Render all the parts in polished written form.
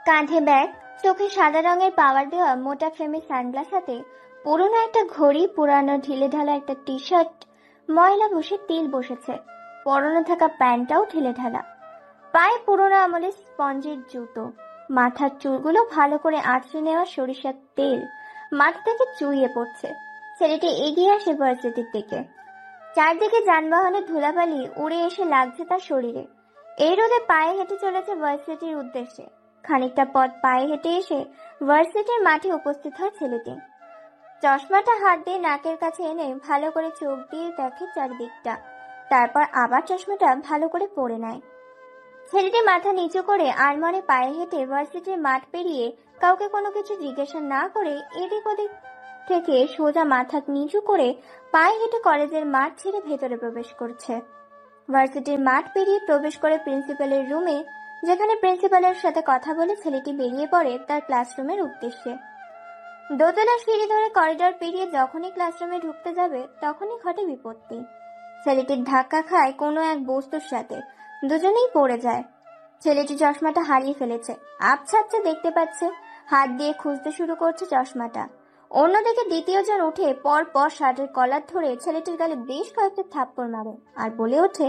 কাঁধে ব্যাগ, চোখে সাদা রঙের পাওয়ার দেওয়া মোটা ফ্রেমের সানগ্লাস হাতে, পুরনো একটা ঘড়ি, পুরানো ঢিলে ঢালা একটা টি শার্ট, ময়লা বসে তিল বসেছে, পরনে থাকা প্যান্টটাও ঢিলে ঢালা, পায়ে পুরোনো আমলের স্পঞ্জের জুতো, মাথার চুলগুলো ভালো করে আঁচড়ে নেওয়া সরিষার তেল মাথা থেকে চুইয়ে পড়ছে। ছেলেটি এগিয়ে আসে ভার্সিটির দিকে। চারদিকে যানবাহনের ধুলাবালি উড়ে এসে লাগছে তার শরীরে। এই রোদে পায়ে হেঁটে চলেছে ভার্সিটির উদ্দেশ্যে। খানিকটা পথ পায়ে হেঁটে এসে ভার্সিটির মাঠে উপস্থিত হয় ছেলেটি। চশমাটা হাত দিয়ে নাকের কাছে এনে ভালো করে চোখ দিয়ে দেখে চারদিকটা, তারপর আবার চশমাটা ভালো করে পরে নেয়। ছেলেটি মাথা নিচু করে আড়মোড়ে পায়ে হেঁটে ভার্সিটির মাঠ পেরিয়ে কাউকে কোনো কিছু জিজ্ঞাসা না করে এদিক ওদিক থেকে সোজা মাথা নিচু করে পায়ে হেঁটে কলেজের মাঠ ছেড়ে ভেতরে প্রবেশ করছে। ভার্সিটির মাঠ পেরিয়ে প্রবেশ করে প্রিন্সিপালের রুমে, যেখানে প্রিন্সিপালের সাথে কথা বলে ছেলেটি বেরিয়ে পড়ে তার ক্লাসরুমের উদ্দেশ্যে। দোতলার সিঁড়ি ধরে করিডর পেরিয়ে যখনই ক্লাসরুমে ঢুকতে যাবে তখনই ঘটে বিপত্তি। ছেলেটির ধাক্কা খায় কোনো এক বস্তুর সাথে, দুজনেই পড়ে যায়। ছেলেটি চশমাটা হারিয়ে ফেলেছে, আবছা দেখতে পাচ্ছে, হাত দিয়ে খুঁজতে শুরু করছে চশমাটা। অন্যদিকে দ্বিতীয়জন উঠে পর পর শার্টের কলার ধরে ছেলেটির গালে বেশ কয়েকটা থাপ্পড় মারে আর বলে ওঠে,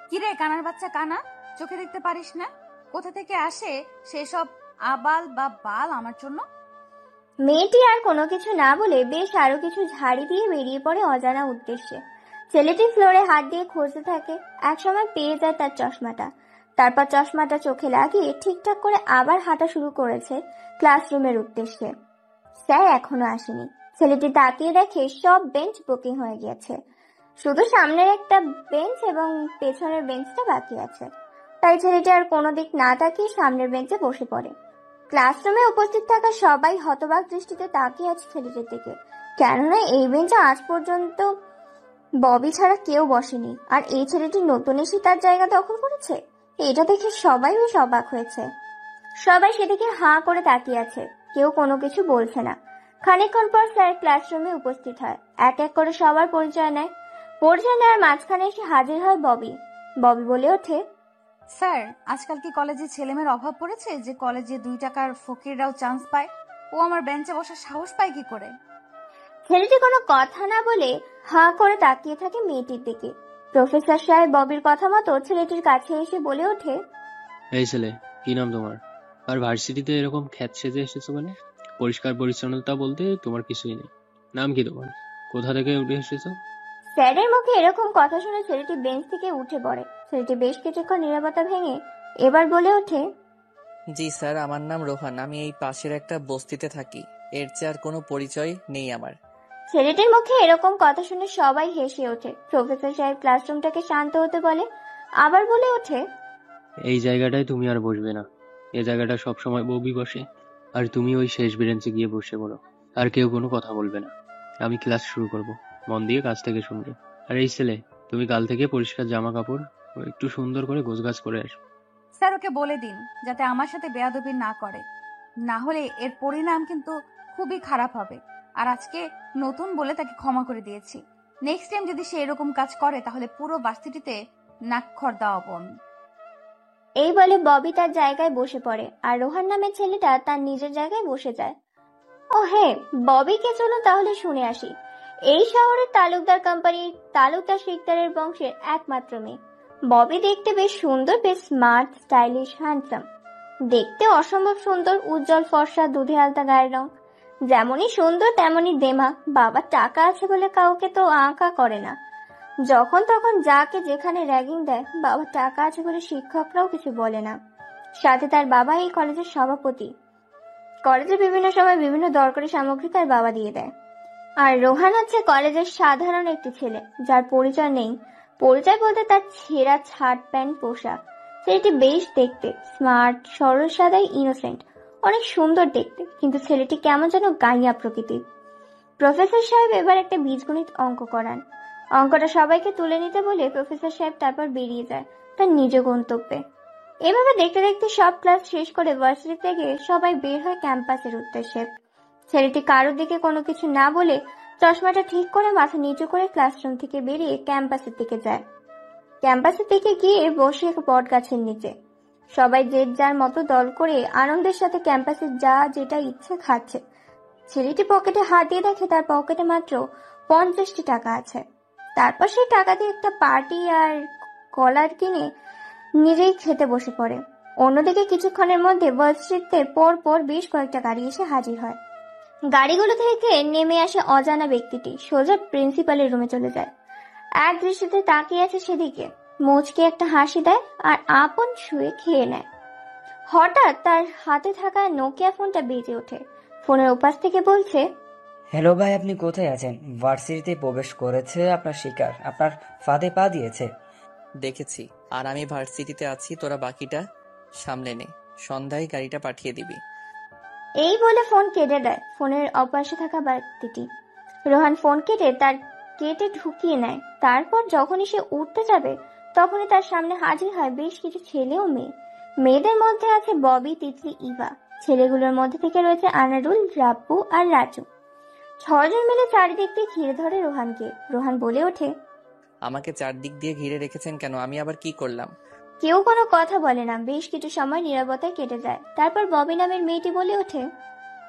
কিরে কানার বাচ্চা কানা, চোখে দেখতে পারিস না? কোথা থেকে আসে সেসব আবাল বা বাল আমার জন্য? মেয়েটি আর কোনো কিছু না বলে বেশ আরো কিছু ঝাড়ি দিয়ে বেরিয়ে পড়ে অজানা উদ্দেশ্যে। ছেলেটি ফ্লোরে হাত দিয়ে খুঁজতে থাকে, একসময় পেয়ে যায় তার চশমাটা। তারপর চশমাটা চোখে লাগিয়ে ঠিকঠাক করে আবার হাঁটা শুরু করেছে ক্লাসরুমের উদ্দেশ্যে। স্যার এখনো আসেনি। ছেলেটি তাকিয়ে দেখে সব বেঞ্চ বুকিং হয়ে গিয়েছে, শুধু সামনের একটা বেঞ্চ এবং পেছনের বেঞ্চটা বাকি আছে। তাই ছেলেটি আর কোনো দিক না তাকিয়ে সামনের বেঞ্চে বসে পড়ে। ক্লাসরুমে উপস্থিত থাকা সবাই হতবাক দৃষ্টিতে তাকিয়ে আছে ছেলেটির দিকে, কেননা এই বেঞ্চে আজ পর্যন্ত ববি ছাড়া কেউ বসেনি, আর এই ছেলেটি নতুন এসে তার জায়গা দখল করেছে। এটা দেখে সবাই বেশ অবাক হয়েছে। সবাই সেদিকে হাঁ করে তাকিয়ে আছে, কেউ কোনো কিছু বলছে না। খানিকক্ষণ পর স্যার ক্লাসরুমে উপস্থিত হয়, এক এক করে সবার পরিচয় নেয়। পরিচয় নেওয়ার মাঝখানে এসে হাজির হয় ববি। ববি বলে ওঠে, স্যার, আজকাল কি কলেজে ছেলেমেয়ের অভাব পড়েছে যে কলেজে 2 টাকার ফকিররাও চান্স পায়? ও আমার বেঞ্চে বসার সাহস পায় কি করে? ছেলেটি কোনো কথা না বলে হাঁ করে তাকিয়ে থাকে মেয়েটির দিকে। প্রফেসর সাহেব ববির কথা মতো ছেলেটির কাছে এসে বলে ওঠে, এই ছেলে, কি নাম তোমার? আর ভার্সিটিতে এরকম খ্যাত সেজে এসেছো কেন? পরিষ্কার পরিচ্ছন্নতা বলতে তোমার কিছুই নেই। নাম কি তোমার? কোথা থেকে উঠে এসেছো? স্যারের মুখে এরকম কথা শুনে ছেলেটি বেঞ্চ থেকে উঠে পড়ে। ছেলেটি বেশ কিছুক্ষণ নীরবতা ভেঙে এবার বলে ওঠে, জি স্যার, আমার নাম রোহান, আমি এই পাশের একটা বস্তিতে থাকি। এর চেয়ে আর কোনো পরিচয় নেই আমার। ছেলেটির মুখে এরকম কথা শুনে সবাই হেসে ওঠে। প্রফেসর সাহেব ক্লাসরুমটাকে শান্ত হতে বলে, আবার বলে ওঠে, এই জায়গাটায় তুমি আর বসবে না। এই জায়গাটা সবসময় ববি বসে, আর তুমি ওই শেষ বেঞ্চে গিয়ে বসে পড়ো। আর কেউ কোনো কথা বলবে না। আমি ক্লাস শুরু করব, মন দিয়ে কাছ থেকে শুনবে। আর এই ছেলে, তুমি কাল থেকে পরিষ্কার জামা কাপড় ও একটু সুন্দর করে গোছগাছ করে আসবে। স্যার, ওকে বলে দিন যাতে আমার সাথে বেয়াদবি না করে, না হলে এর পরিণাম কিন্তু খুবই খারাপ হবে। আর আজকে নতুন বলে তাকে ক্ষমা করে দিয়েছি। নেক্সট টাইম যদি সে এরকম কাজ করে তাহলে পুরো ভার্সিটিতে নাকখড় দেওয়া বন্ধ। এই বলে ববি তার জায়গায় বসে পড়ে, আর রোহান নামের ছেলেটা তার নিজের জায়গায় বসে যায়। ও হ্যাঁ, ববিকে চলুন তাহলে শুনে আসি। এই শহরের তালুকদার কোম্পানির তালুকদার শিকদারের বংশের একমাত্র মেয়ে। ববি দেখতে বেশ সুন্দর, বেশ স্মার্ট, স্টাইলিশ, হ্যান্ডসাম। দেখতে অসম্ভব সুন্দর, উজ্জ্বল ফর্সা, দুধে আলতা গায়ের রং। যেমনই সুন্দর তেমনই দেমা। বাবার টাকা আছে বলে কাউকে তো আঁকা করে না। যখন তখন যাকে যেখানে র্যাগিং দেয়। বাবার টাকা আছে বলে শিক্ষকরাও কিছু বলে না। সাথে তার বাবা এই কলেজের সভাপতি। কলেজে বিভিন্ন সময় বিভিন্ন দরকারি সামগ্রী তার বাবা দিয়ে দেয়। আর রোহান হচ্ছে কলেজের সাধারণ একটি ছেলে, যার পরিচয় নেই। পরিচয় বলতে তার ছেঁড়া শার্ট প্যান্ট পোশাক। ছেলেটি বেশ দেখতে, স্মার্ট, সরল সাদাই, ইনোসেন্ট, অনেক সুন্দর দেখতে, কিন্তু ছেলেটি কেমন যেন গাইয়া প্রকৃতির। প্রফেসর সাহেব এবার একটা বীজগণিত অঙ্ক করান। অঙ্কটা সবাইকে তুলে নিতে বলে প্রফেসর সাহেব তারপর বেরিয়ে যায় তার নিজ গন্তব্যে। এভাবে দেখতে দেখতে সব ক্লাস শেষ করে ভার্সিটি থেকে সবাই বের হয় ক্যাম্পাসের উদ্দেশ্যে। ছেলেটি কারোর দিকে কোনো কিছু না বলে চশমাটা ঠিক করে মাথা নিচু করে ক্লাসরুম থেকে বেরিয়ে ক্যাম্পাসের দিকে যায়। ক্যাম্পাসের দিকে গিয়ে বসে বট গাছের নিচে। সবাই যে যার মতো দল করে আনন্দের সাথে ক্যাম্পাসে যা যেটা ইচ্ছে খাচ্ছে। ছেলেটি পকেটে হাত দিয়ে দেখে তার পকেটে মাত্র 50টি টাকা আছে। তারপর সেই টাকা দিয়ে একটা পার্টি আর কলার কিনে নিজেই খেতে বসে পড়ে। অন্যদিকে কিছুক্ষণের মধ্যে ভার্সিটিতে পর পর বেশ কয়েকটা গাড়ি এসে হাজির হয়। গাড়িগুলো থেকে নেমে আসে অজানা ব্যক্তিটি, সোজা প্রিন্সিপালের রুমে চলে যায়। এক দৃষ্টিতে তাকিয়ে আছে সেদিকে, মুচকে একটা হাসি দেয় আর আপন ছুঁয়ে খেয়ে নেয়। হঠাৎ তার হাতে থাকা নোকিয়া ফোনটা বেজে ওঠে। ফোনের ওপাশ থেকে বলছে, হ্যালো ভাই, আপনি কোথায় আছেন? ভার্সিটিতে প্রবেশ করেছে আপনার শিকার, আপনার ফাঁদে পা দিয়েছে। দেখেছি। আর আমি ভার্সিটিতে আছি, তোরা বাকিটা সামলে নে। সন্ধ্যায় গাড়িটা পাঠিয়ে দিবি। এই বলে ফোন কেটে দেয় ফোনের অপাশে থাকা ব্যক্তিটি। রোহান ফোন কেটে ঢুকিয়ে নেয়। তারপর যখনই সে উঠতে যাবে তখনই তার সামনে হাজির হয় বেশ কিছু ছেলে ও মেয়ে। মেয়েদের মধ্যে আছে ববি, তিতলি, ইভা। ছেলেগুলোর মধ্যে থেকে রয়েছে আনারুল, রাব্বু আর রাজু। 6 জন মিলে চারিদিক দিয়ে ঘিরে ধরে রোহানকে। রোহান বলে ওঠে, আমাকে চারদিক দিয়ে ঘিরে রেখেছেন কেন? আমি আবার কি করলাম? কেউ কোনো কথা বলে না। বেশ কিছু সময় নীরবতায় কেটে যায়। তারপর ববি নামের মেয়েটি বলে ওঠে,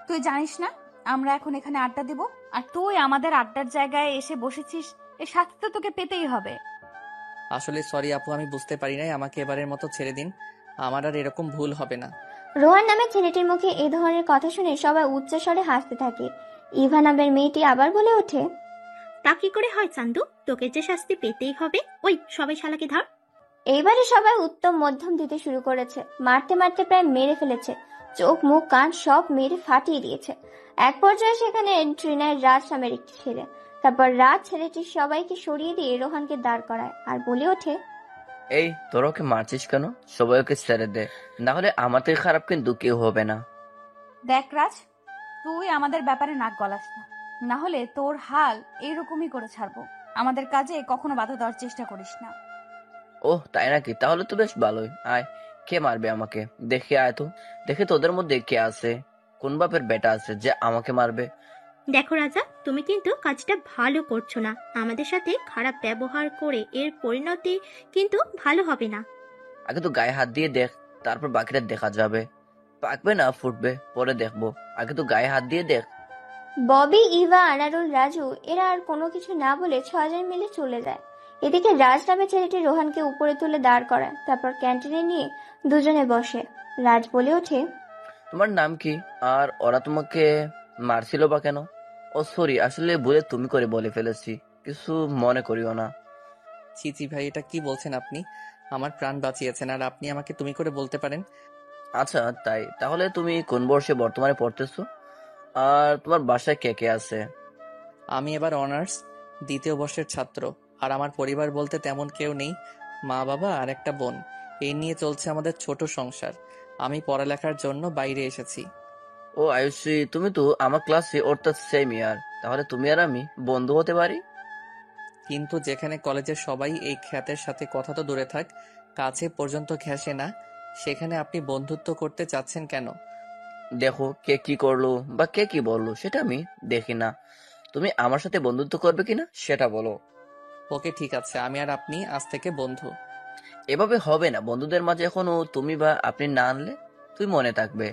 তুই জানিস না আমরা এখন এখানে আড্ডা দিব, আর তুই আমাদের আড্ডার জায়গায় এসে বসেছিস, এর শাস্তি তো তোকে পেতেই হবে। আসলে সরি আপু, আমি বুঝতে পারি নাই। আমাকে এবারের মতো ছেড়ে দিন, আমার আর এরকম ভুল হবে না। রোহান নামের ছেলেটির মুখে এই ধরনের কথা শুনে সবাই উচ্চস্বরে হাসতে থাকে। ইভা নামের মেয়েটি আবার বলে ওঠে, তা কি করে হয় চান্দু? তোকে যে শাস্তি পেতেই হবে। ওই সবাই শালাকে ধর। এইবারে সবাই উত্তম মধ্যম দিতে শুরু করেছে। মারতে মারতে প্রায় মেরে ফেলেছে। চোখ, মুখ, কান সব মেরে ফাটিয়ে দিয়েছে। এক পর্যায়ে সেখানে ট্রিনায় রাজ নামের একটি ছেলে। তারপর রাজ ছেলেটি সবাইকে সরিয়ে দিয়ে রোহানকে দাঁড় করায় আর বলে ওঠে, এই তোরা ওকে মারছিস কেন? সবাই ওকে ছেড়ে দে, না হলে আমার থেকে খারাপ কিন্তু কেউ হবে না। দেখ রাজ, তুই আমাদের ব্যাপারে নাক গলাস না, না হলে তোর হাল এইরকমই করে ছাড়বো। আমাদের কাজে কখনো বাধা দেওয়ার চেষ্টা করিস না। ওহ তাই নাকি? তাহলে তো বেশ ভালোই। আয়, কে মারবে আমাকে? দেখে আয় তো, দেখে তোদের মধ্যে কে আছে, কোন বাপের বেটা আছে যে আমাকে মারবে। দেখো রাজা, তুমি কিন্তু কাজটা ভালো করছো না। আমাদের সাথে খারাপ ব্যবহার করে এর পরিণতি কিন্তু ভালো হবে না। আগে তো গায়ে হাত দিয়ে দেখ, তারপর বাকিটা দেখা যাবে। পাকবে না ফুটবে পরে দেখবো, আগে তো গায়ে হাত দিয়ে দেখ। ববি, ইভা, আনারুল, রাজু এরা আর কোনো কিছু না বলে 6 জন মিলে চলে যায়। এদিকে রাজ নামের ছেলেটি রোহানকে উপরে তুলে দাঁড় করায়। তারপর ক্যান্টিনে নিয়ে দুজনে বসে। রাজ বলে ওঠে, তোমার নাম কি? আর ওরা তোমাকে মারছিল বা কেন? ও সরি, আসলে ভুলে তুমি করে বলে ফেলেছি, কিছু মনে করিও না। ছি ভাই, এটা কি বলছেন আপনি? আমার প্রাণ বাঁচিয়েছেন আর আপনি আমাকে তুমি করে বলতে পারেন? আচ্ছা তাই, তাহলে তুমি কোন বর্ষে বর্তমানে পড়তেছো? আর তোমার বাসায় কে কে আছে? আমি এবার অনার্স 2য় বর্ষের ছাত্র। আর আমার পরিবার বলতে তেমন কেউ নেই, মা বাবা আর একটা বোন। এই নিয়ে চলছে আমাদের ছোট সংসার। আমি পড়ালেখার জন্য বাইরে এসেছি। ও আয়ুষী, তুমি তো আমার ক্লাসে, অর্থাৎ সেম ইয়ার। তাহলে তুমি আর আমি বন্ধু হতে পারি। কিন্তু যেখানে কলেজের সবাই এই খ্যাতের সাথে কথা তো দূরে থাক, কাছে পর্যন্ত ঘেঁষে না, সেখানে আপনি বন্ধুত্ব করতে চাচ্ছেন কেন? দেখো, কে কি করলো বা কে কি বললো সেটা আমি দেখি না। তুমি আমার সাথে বন্ধুত্ব করবে কিনা সেটা বলো। ওকে ঠিক আছে, আমি আর আপনি আজ থেকে বন্ধু। এভাবে হবে না, বন্ধুদের মাঝে এখনো তুমি বা আপনি না আনলে তুই মনে থাকবে।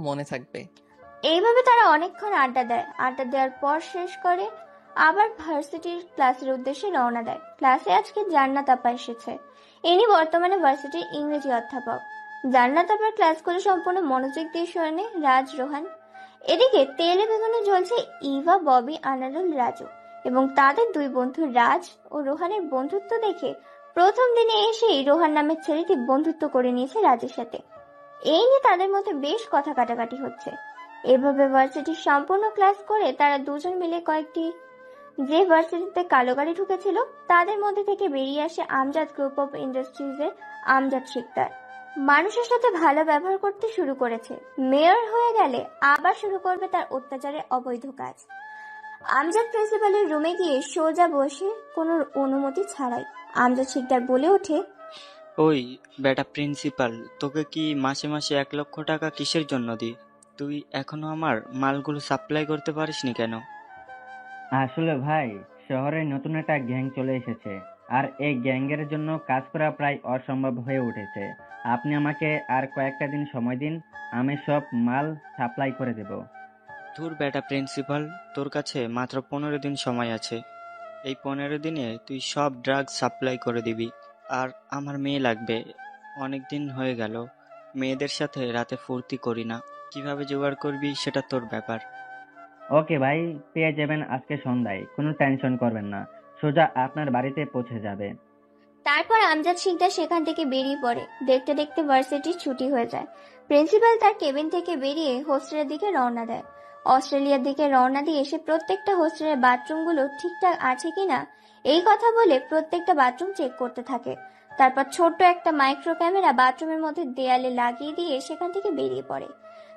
মনে থাকবে। এইভাবে তারা অনেকক্ষণ আড্ডা দেয়। আড্ডা দেওয়ার পর শেষ করে আবার ভার্সিটির ক্লাসের উদ্দেশ্যে রওনা দেয়। ক্লাসে আজকে জান্নাত আপা এসেছে। ইনি বর্তমানে ভার্সিটির ইংরেজি অধ্যাপক। জান্নাত আপার ক্লাসগুলো সম্পূর্ণ মনোযোগ দিয়ে শোনে রাজ, রোহান। এদিকে তেলে বেগুনে জ্বলছে ইভা, ববি, আনারুল, রাজু এবং তাদের দুই বন্ধু রাজ ও রোহানের বন্ধুত্ব দেখে প্রথম দিনে এসেই রোহান নামের ছেলেটি বন্ধুত্ব করে নিয়েছে রাজের সাথে। এই নিয়ে তাদের মধ্যে বেশ কথা কাটাকাটি হচ্ছে। এভাবে ভার্সিটির সম্পূর্ণ ক্লাস করে তারা দুজন মিলে যে ভার্সিটিতে কালো গাড়ি ঢুকেছিল তাদের মধ্যে থেকে বেরিয়ে আসে আমজাদ গ্রুপ অফ ইন্ডাস্ট্রিজের আমজাদ শিকদার। মানুষের সাথে ভালো ব্যবহার করতে শুরু করেছে। মেয়র হয়ে গেলে আবার শুরু করবে তার অত্যাচারের অবৈধ কাজ। আমজাদ প্রিন্সিপালের রুমে গিয়ে সোজা বসে কোনো অনুমতি ছাড়াই আমজাদ শিকদার বলে ওঠে, ওই বেটা প্রিন্সিপাল, তোকে কি মাসে মাসে 1 লক্ষ টাকা কিসের জন্য দিই? তুই এখনো আমার মালগুলো সাপ্লাই করতে পারিসনি কেন? আসলে ভাই, শহরে নতুন একটা গ্যাং চলে এসেছে, আর এই গ্যাংয়ের জন্য কাজ করা প্রায় অসম্ভব হয়ে উঠেছে। আপনি আমাকে আর কয়েকটা দিন সময় দিন, আমি সব মাল সাপ্লাই করে দেব। ধুর বেটা প্রিন্সিপাল, তোর কাছে মাত্র 15 দিন সময় আছে। এই 15 দিনে তুই সব ড্রাগ সাপ্লাই করে দিবি। আর আমার মেয়ে লাগবে। অনেক দিন হয়ে গেল মেয়েদের সাথে রাতে ফুর্তি করি না। কিভাবে জোগাড় করবি সেটা তোর ব্যাপার। ওকে ভাই, পেয়ে যাবেন আজকে সন্ধ্যায়, কোনো টেনশন করবেন না, সোজা আপনার বাড়িতে পৌঁছে যাবে। তারপর আমজাদ শিকদার সেখান থেকে বেরিয়ে পড়ে। দেখতে দেখতে ভার্সিটির ছুটি হয়ে যায়। প্রিন্সিপাল তার কেবিন থেকে বেরিয়ে হোস্টেলের দিকে রওনা দেয়। অস্ট্রেলিয়ার দিকে রওনা দিয়ে সে প্রত্যেকটা হোস্টেলের বাথরুমগুলো ঠিকঠাক আছে কিনা এই কথা বলে প্রত্যেকটা বাথরুম চেক করতে থাকে। তারপর ছোট্ট একটা মাইক্রো ক্যামেরা বাথরুমের মধ্যে দেয়ালে লাগিয়ে দিয়ে সেখান থেকে বেরিয়ে পড়ে।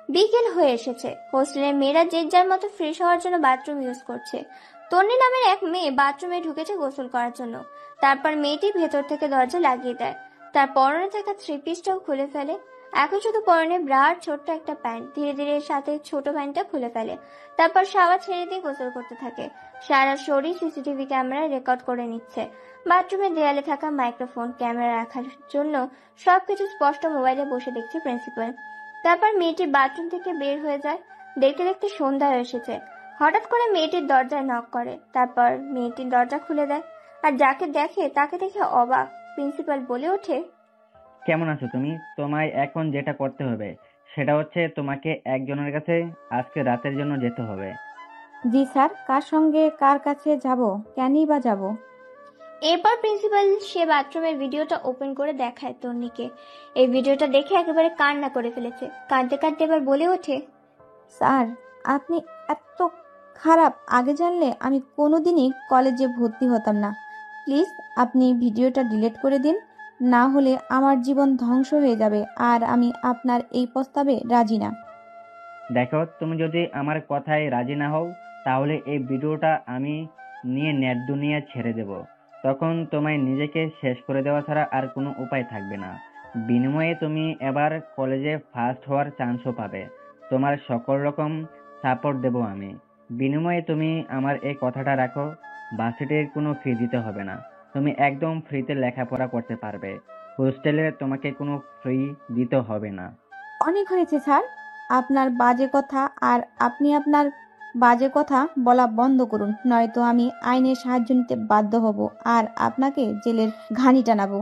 বিকেল হয়ে এসেছে। হোস্টেলের মেয়েরা যে যার মতো ফ্রেশ হওয়ার জন্য বাথরুম ইউজ করছে। তন্নি নামের এক মেয়ে বাথরুমে ঢুকেছে গোসল করার জন্য। তারপর মেয়েটি ভেতর থেকে দরজা লাগিয়ে দেয়। তার পরনে থাকা থ্রি পিসটাও খুলে ফেলে। এখন শুধু পরনে ব্রা আর ছোট্ট একটা প্যান্ট। ধীরে ধীরে সাথে ছোট প্যান্টটা খুলে ফেলে। তারপর শাওয়ার ছেড়ে দিয়ে গোসল করতে থাকে। সারা শরীর সিসিটিভি ক্যামেরায় রেকর্ড করে নিচ্ছে। বাথরুমের দেয়ালে থাকা মাইক্রোফোন, ক্যামেরা রাখার জন্য সবকিছু স্পষ্ট মোবাইলে বসে দেখছে প্রিন্সিপাল। তারপর মেয়েটি বাথরুম থেকে বের হয়ে যায়। দেখতে দেখতে সন্ধ্যা হয়ে এসেছে। হঠাৎ করে মেয়েটির দরজায় নক করে। তারপর মেয়েটির দরজা খুলে দেয়। আর যাকে দেখে তাকে দেখে অবাক। প্রিন্সিপাল বলে ওঠে, কেমন আছো তুমি? তোমায় এখন যেটা করতে হবে সেটা হচ্ছে তোমাকে একজনের কাছে আজকে রাতের জন্য যেতে হবে। জি স্যার, কার সঙ্গে কার কাছে যাব, কেনই বা যাব? এরপর প্রিন্সিপাল সে বাথরুমের ভিডিওটা ওপেন করে দেখায় তন্নিকে। এই ভিডিওটা দেখে একেবারে কান্না করে ফেলেছে। কাঁদতে কাঁদতে এবার বলে ওঠে, স্যার, আপনি এত খারাপ, আগে জানলে আমি কোনোদিনই কলেজে ভর্তি হতাম না। প্লিজ আপনি ভিডিওটা ডিলিট করে দিন, না হলে আমার জীবন ধ্বংস হয়ে যাবে। আর আমি আপনার এই প্রস্তাবে রাজি না। দেখো, তুমি যদি আমার কথায় রাজি না হও তাহলে এই ভিডিওটা আমি নিয়ে নেট দুনিয়া ছেড়ে দেব। তখন তোমায় নিজেকে শেষ করে দেওয়া ছাড়া আর কোনো উপায় থাকবে না। বিনিময়ে তুমি এবার কলেজে ফার্স্ট হওয়ার চান্সও পাবে। তোমার সকল রকম সাপোর্ট দেব আমি। বিনিময়ে তুমি আমার এই কথাটা রাখো, ভার্সিটির কোনো ফি দিতে হবে না। তুমি একদম ফ্রিতে লেখাপড়া করতে পারবে। হোস্টেলে তোমাকে কোনো ফি দিতে হবে না। অনেক হয়েছে স্যার আপনার বাজে কথা। আর আপনি আপনার বাজে কথা বলা বন্ধ করুন, নয়তো আমি আইনের সাহায্য নিতে বাধ্য হব আর আপনাকে জেলের ঘানি টানাবো।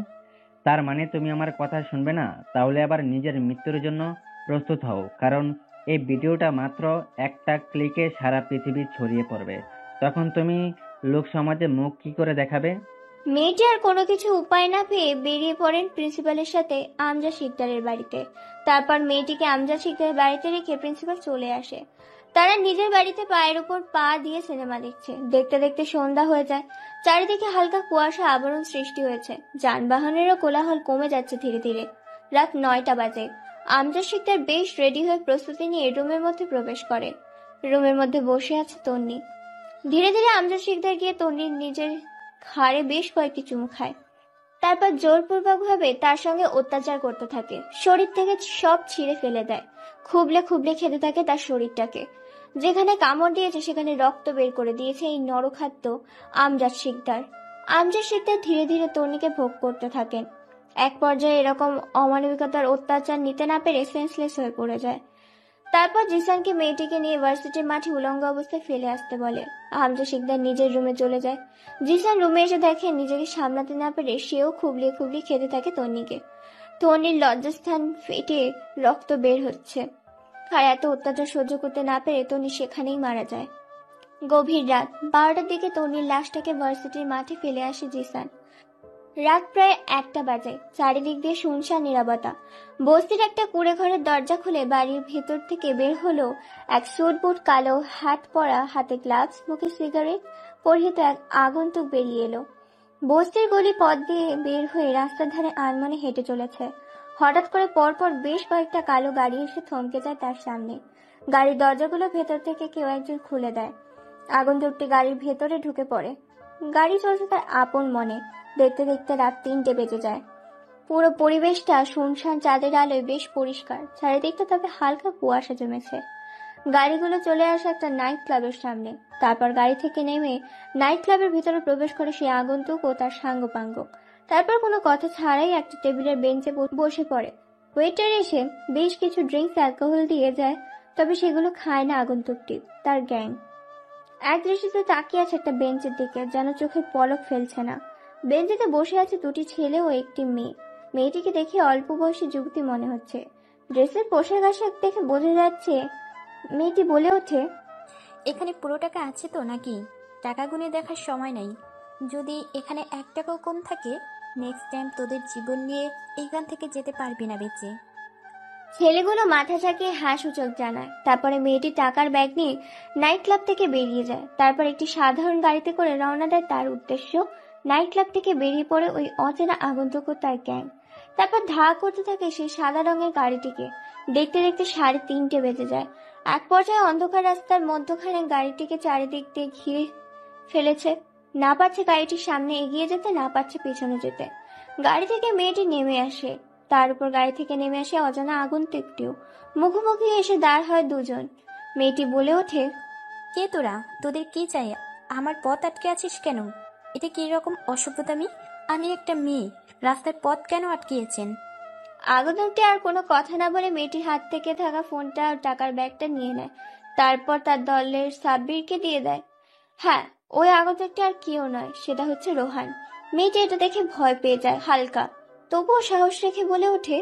তার মানে তুমি আমার কথা শুনবে না? তাহলে আবার নিজের মৃত্যুর জন্য প্রস্তুত হও, কারণ এই ভিডিওটা মাত্র একটা ক্লিকে সারা পৃথিবী ছড়িয়ে পড়বে। তখন তুমি লোক সমাজে মুখ কি করে দেখাবে? মেয়েটি আর কোনো কিছু উপায় না পেয়ে বেরিয়ে পড়েন প্রিন্সিপালের সাথে আমজাদ শিকদারের বাড়িতে। তারপর মেয়েটিকে আমজাদ শিকদারের বাড়িতে রেখে প্রিন্সিপাল চলে আসে। তারা নিজের বাড়িতে পায়ের উপর পা দিয়ে সিনেমা দেখছে। দেখতে দেখতে সন্ধ্যা হয়ে যায়। চারিদিকে হালকা কুয়াশা আবরণ সৃষ্টি হয়েছে। যানবাহনেরও কোলাহল কমে যাচ্ছে ধীরে ধীরে। রাত 9টা বাজে। আমজাদ শিকদার বেশ রেডি হয়ে প্রস্তুতি নিয়ে রুমের মধ্যে প্রবেশ করে। রুমের মধ্যে বসে আছে তন্নি। ধীরে ধীরে আমজাদ শিকদার গিয়ে তন্নির নিজের ঘাড়ে বেশ কয়েকটি চুমু খায়। তারপর জোরপূর্বক ভাবে তার সঙ্গে অত্যাচার করতে থাকে। শরীর থেকে সব ছিঁড়ে ফেলে দেয়। খুবলে খুবলে খেতে থাকে তার শরীরটাকে। যেখানে কামড় দিয়েছে সেখানে রক্ত বের করে দিয়েছে এই নরখাদ্য আমজাদ শিকদার। আমজাদ শিকদার ধীরে ধীরে তন্নিকে ভোগ করতে থাকেন। এক পর্যায়ে এরকম অমানবিকতার অত্যাচার নিতে না পেরে সেন্সলেস হয়ে পড়ে যায়। তারপর জিসানকে মেয়েটিকে নিয়ে ভার্সিটির মাঠে উলঙ্গ অবস্থায় ফেলে আসতে বলে। হামজা শিকদার নিজের রুমে চলে যায়। জিসান রুমে এসে দেখে নিজেকে সামলাতে না পেরে সেও খুবলিয়ে খুবলিয়ে খেতে থাকে তন্নিকে। তন্নির লজ্জাস্থান ফেটে রক্ত বের হচ্ছে। আর এত অত্যাচার সহ্য করতে না পেরে তন্নি সেখানেই মারা যায়। গভীর রাত 12টার দিকে তন্নির লাশটাকে ভার্সিটির মাঠে ফেলে আসে জিসান। রাত প্রায় 1টা বাজে। চারিদিক দিয়ে শুনশান নীরবতা। বস্তির একটা কুঁড়ে ঘরের দরজা খুলে বাড়ির ভেতর থেকে বের হলো এক স্যুট বুট, কালো হ্যাট পরা, হাতে গ্লাভস, মুখে সিগারেট পরিহিত এক আগন্তুক বেরিয়ে এলো। বস্তির গলি পথ দিয়ে বের হয়ে রাস্তার ধারে আনমনে হেঁটে চলেছে। হঠাৎ করে পরপর বেশ কয়েকটা কালো গাড়ি এসে থমকে যায় তার সামনে। গাড়ির দরজাগুলো ভেতর থেকে কেউ একজন খুলে দেয়। আগন্তুকটি গাড়ির ভেতরে ঢুকে পড়ে। গাড়ি চলছে তার আপন মনে। দেখতে দেখতে রাত 3টে বেজে যায়। পুরো পরিবেশটা শুনশান, চাঁদের আলোয় বেশ পরিষ্কার। চারিদিকটা তবে হালকা কুয়াশা জমেছে। গাড়িগুলো চলে আসে একটা নাইট ক্লাবের সামনে। তারপর গাড়ি থেকে নেমে নাইট ক্লাবের ভিতরে প্রবেশ করে সেই আগন্তুক ও তার সাঙ্গপাঙ্গ। তারপর কোনো কথা ছাড়াই একটা টেবিলের বেঞ্চে বসে পড়ে। ওয়েটার এসে বেশ কিছু ড্রিঙ্কস অ্যালকোহল দিয়ে যায়, তবে সেগুলো খায় না আগন্তুকটি, তার গ্যাং। এক দৃষ্টিতে তাকিয়ে আছে একটা বেঞ্চের দিকে, যেন চোখে পলক ফেলছে না। বেঞ্চিতে বসে আছে দুটি ছেলে ও একটি মেয়ে। মেয়েটিকে দেখে অল্প বয়সী যুবতী মনে হচ্ছে। ড্রেসের পোশাক আশাক দেখে বোঝা যাচ্ছে। মেয়েটি বলে ওঠে, এখানে পুরো টাকা আছে তো নাকি? টাকা গুনে দেখার সময় নাই। যদি এখানে 1 টাকাও কম থাকে, নেক্সট টাইম তোদের জীবন নিয়ে এখান থেকে যেতে পারবি না বেঁচে। ছেলেগুলো মাথা ঝাঁকিয়ে হাসূচক জানায়। তারপরে মেয়েটি টাকার ব্যাগ নিয়ে নাইট ক্লাব থেকে বেরিয়ে যায়। তারপর একটি সাধারণ গাড়িতে করে রওনা দেয় তার উদ্দেশ্য। নাইট ক্লাব থেকে বেরিয়ে পড়ে ওই অচেনা আগন্তুক ও তার গ্যাং। তারপর ধাওয়া করতে থাকে সেই সাদা রঙের গাড়িটিকে। দেখতে দেখতে 3:30 বেজে যায়। এক পর্যায়ে অন্ধকার রাস্তার মধ্যখানে গাড়িটিকে চারিদিক দিয়ে ঘিরে ফেলেছে। না পারছে গাড়িটির সামনে এগিয়ে যেতে, না পারছে পেছনে যেতে। গাড়ি থেকে মেয়েটি নেমে আসে। তার উপর গাড়ি থেকে নেমে আসে অজানা আগন্তুকটিও। মুখোমুখি এসে দাঁড় হয় দুজন। মেয়েটি বলে ওঠে, কে তোরা? তোদের কি চাই? আমার পথ আটকে আছিস কেন? এটা কি রকম অসভ্যতামি? আমি একটা মেয়ে, রাস্তার পথ কেন আটকিয়েছেন? আগন্তুকটি আর কোনো কথা না বলে মেয়েটির হাত থেকে থাকা ফোনটা আর টাকার ব্যাগটা নিয়ে নেয়। তারপর তার দলের সাব্বিরকে দিয়ে দেয়। হ্যাঁ, ওই আগন্তুকটি আর কেউ নয়, সেটা হচ্ছে রোহান। মেয়েটি এটা দেখে ভয় পেয়ে যায় হালকা, তবুও সাহস রেখে বলে ওঠে,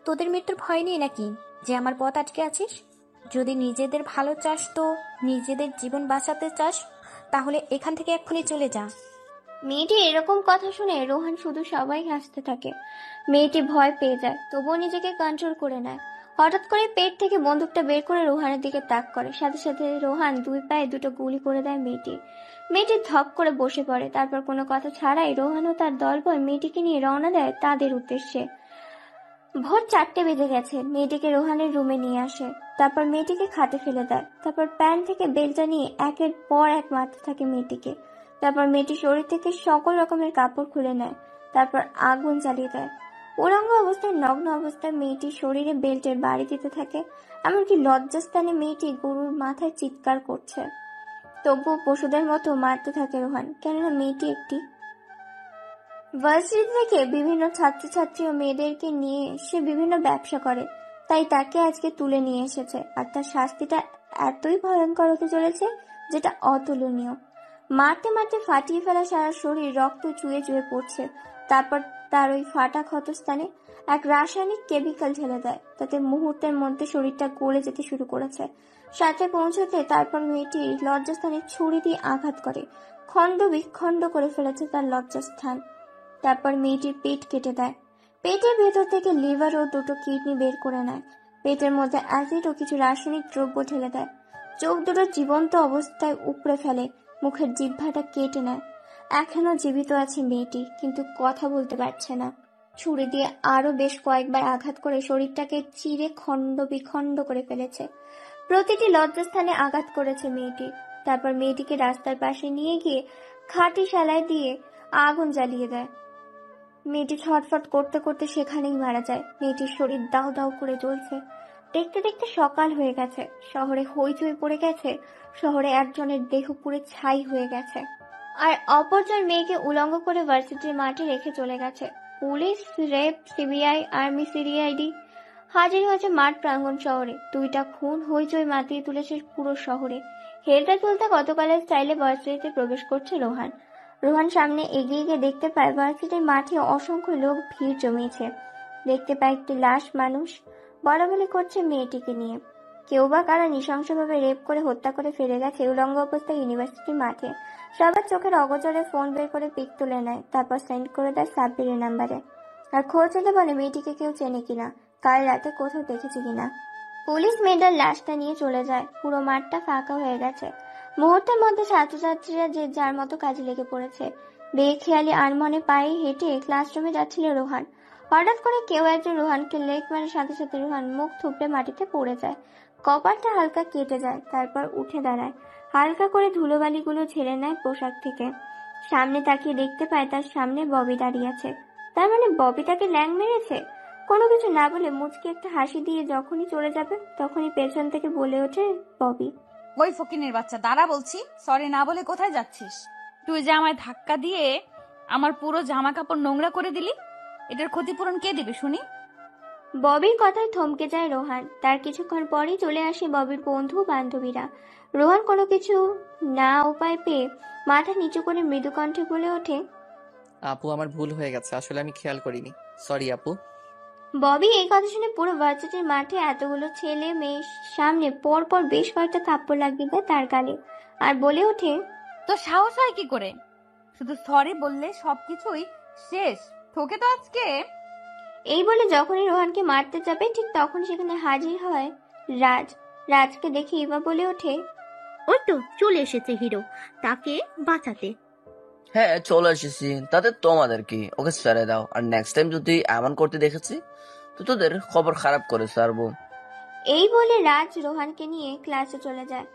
তোদের মৃত্যুর ভয় নেই নাকি যে আমার পথ আটকে আছিস? যদি নিজেদের ভালো চাস, তো নিজেদের জীবন বাঁচাতে চাস, তাহলে এখান থেকে এক্ষুনি চলে যা। মেয়েটি এরকম কথা শুনে রোহান শুধু সবাই হাসতে থাকে। মেয়েটি ভয় পেয়ে যায়, তবুও নিজেকে কন্ট্রোল করে নেয়। হঠাৎ করে পেট থেকে বন্দুকটা বের করে রোহানের দিকে তাক করে। সাথে সাথে রোহান 2 পায়ে 2টো গুলি করে দেয় মেয়েটি। মেয়েটি ধপ করে বসে পড়ে। তারপর কোনো কথা ছাড়াই রোহান ও তার দলবল মেয়েটিকে নিয়ে রওনা দেয় তাদের উদ্দেশ্যে। ভোর 4টে বেজে গেছে। মেয়েটিকে রোহানের রুমে নিয়ে আসে। তারপর মেয়েটিকে খাটে ফেলে দেয়। তারপর প্যান্ট থেকে বেলটা নিয়ে একের পর এক মারতে থাকে মেয়েটিকে। তারপর মেয়েটি শরীর থেকে সকল রকমের কাপড় খুলে নেয়। তারপর আগুন জ্বালিয়ে দেয়। উলঙ্গ অবস্থায়, নগ্ন অবস্থায় মেয়েটির শরীরে বেল্টের বাড়ি দিতে থাকে। এমনকি লজ্জাস্থানে মেয়েটি গরুর মাথায় চিৎকার করছে। তবুও পশুদের মতো মারতে থাকে রোহান, কেননা মেয়েটি একটি ভার্সিটি থেকে বিভিন্ন ছাত্রছাত্রী ও মেয়েদেরকে নিয়ে সে বিভিন্ন ব্যবসা করে, তাই তাকে আজকে তুলে নিয়ে এসেছে। আর তার শাস্তিটা এতই ভয়ঙ্কর হতে চলেছে যেটা অতুলনীয়। মারতে মারতে ফাটিয়ে ফেলা সারা শরীর রক্ত চুয়ে চুয়ে পড়ছে। তারপর তার ওই ফাটা ক্ষতস্থানে এক রাসায়নিক কেমিক্যাল ঢেলে দেয়। তাতে মুহূর্তের মধ্যে শরীরটা গলে যেতে শুরু করেছে। সাথে পৌঁছতে তারপর মেয়েটি লজ্জাস্থানে ছুরি দিয়ে আঘাত করে খণ্ড বিখণ্ড করে ফেলেছে তার লজ্জাস্থান। তারপর মেয়েটির পেট কেটে দেয়। পেটের ভেতর থেকে লিভার ও 2টো কিডনি বের করে নেয়। পেটের মধ্যে অ্যাসিড ও কিছু রাসায়নিক দ্রব্য ঢেলে দেয়। চোখ দুটো জীবন্ত অবস্থায় উপড়ে ফেলে। মুখের জিহ্বাটা কেটে নেয়। এখনো জীবিত আছে মেয়েটি, কিন্তু কথা বলতে পারছে না। ছুরি দিয়ে আরো বেশ কয়েকবার আঘাত করে শরীরটাকে চিরে খণ্ড বিখণ্ড করে ফেলেছে। প্রতিটি লজ্জাস্থানে আঘাত করেছে মেয়েটি। তারপর মেয়েটিকে রাস্তার পাশে নিয়ে গিয়ে খাটি শালায় দিয়ে আগুন জ্বালিয়ে দেয়। মেয়েটি ছটফট করতে করতে সেখানেই মারা যায়। মেয়েটির শরীর দাউ দাউ করে জ্বলছে। দেখতে দেখতে সকাল হয়ে গেছে। শহরে হইচই পড়ে গেছে। শহরে একজনের দেহ পুরো ছাই হয়ে গেছে, আর অপরজন মেয়েকে উলঙ্গ করে ভার্সিটির মাঠে রেখে চলে গেছে। Police, rape, CBI, army, CID হাজির হয়েছে মাঠ প্রাঙ্গণ শহরে। 2টা খুন হইচই মাতিয়ে তুলেছে পুরো শহরে। হেলতে তুলতে গতকালের স্টাইলে ভার্সিটিতে প্রবেশ করছে রোহান। রোহান সামনে এগিয়ে গিয়ে দেখতে পায় ভার্সিটির মাঠে অসংখ্য লোক ভিড় জমিয়েছে। দেখতে পায় একটি লাশ মানুষ বলাবলি করছে মেয়েটিকে নিয়ে। কেউ বা কারা নৃশংসভাবে রেপ করে হত্যা করে ফেলে গেছে উলঙ্গ অবস্থায় ইউনিভার্সিটি মাঠে। সবার চোখের অগোচরে ফোন বের করে পিক তুলে নেয়। তারপর সেন্ড করে দেয় সাব্বিরের নাম্বারে। আর খোঁজ নিতে বলে মেয়েটিকে কেউ চেনে কিনা, কাল রাতে কোথাও দেখেছে কিনা। পুলিশ মেয়েটার লাশটা নিয়ে চলে যায়। পুরো মাঠটা ফাঁকা হয়ে গেছে। মুহূর্তের মধ্যে ছাত্রছাত্রীরা যে যার মতো কাজে লেগে পড়েছে। বেখেয়ালি আনমনে পায়ে হেঁটে ক্লাসরুমে যাচ্ছিল রোহান। হঠাৎ করে কেউ একজন রোহানকে লেগ মারে। সাথে সাথে রোহান মুখ থুবড়ে মাটিতে পড়ে যায়। কপালটা হালকা কেটে যায়। তারপর উঠে দাঁড়ায়। হালকা করে ধুলোবালিগুলো ঝেড়ে নেয় পোশাক থেকে। সামনে তাকিয়ে দেখতে পায় তার সামনে ববি দাঁড়িয়ে আছে। তার মানে ববি তাকে ল্যাং মেরেছে। কোনো কিছু না বলে মুচকি একটা হাসি দিয়ে যখনই চলে যাবে, তখনই পেছন থেকে বলে ওঠে ববি, ওই ফকিনের বাচ্চা, দাঁড়া বলছি। সরি না বলে কোথায় যাচ্ছিস? তুই যে আমায় ধাক্কা দিয়ে আমার পুরো জামা কাপড় নোংরা করে দিলি। এটার ক্ষতিপূরণ কে দিবে শুনি? ববির কথায় থমকে যায় রোহান। তার কিছুক্ষণ পরেই চলে আসে ববির বন্ধু বান্ধবীরা। রোহান কোনো কিছু না উপায় পেয়ে মাথা নিচু করে মৃদু কণ্ঠে বলে ওঠে, আপু আমার ভুল হয়ে গেছে, আসলে আমি খেয়াল করিনি, সরি আপু। ববি এই কথা শুনে পুরো ভার্সিটির মাঠে এতগুলো ছেলে মেয়ের সামনে পরপর বেশ কয়েকটা থাপ্পড় লাগিয়ে দেয় তার গালে, আর বলে ওঠে, তো সাহস হয় কি করে? শুধু সরি বললে সবকিছুই শেষ। তোকে তো আজকে। এই বলে যখনই রোহানকে মারতে যাবে ঠিক তখন সেখানে হাজির হয় রাজ। রাজকে দেখে ইভা বলে ওঠে, ওই তো চলে এসেছে হিরো, তাকে বাঁচাতে। হ্যাঁ চলে এসেছি, তাতে তোমাদের কি, ওকে ছেড়ে দাও। আর নেক্সট টাইম যদি এমন করতে দেখেছি তো তোদের খবর খারাপ করে ছাড়বো। এই বলে রাজ রোহানকে নিয়ে ক্লাসে চলে যায়।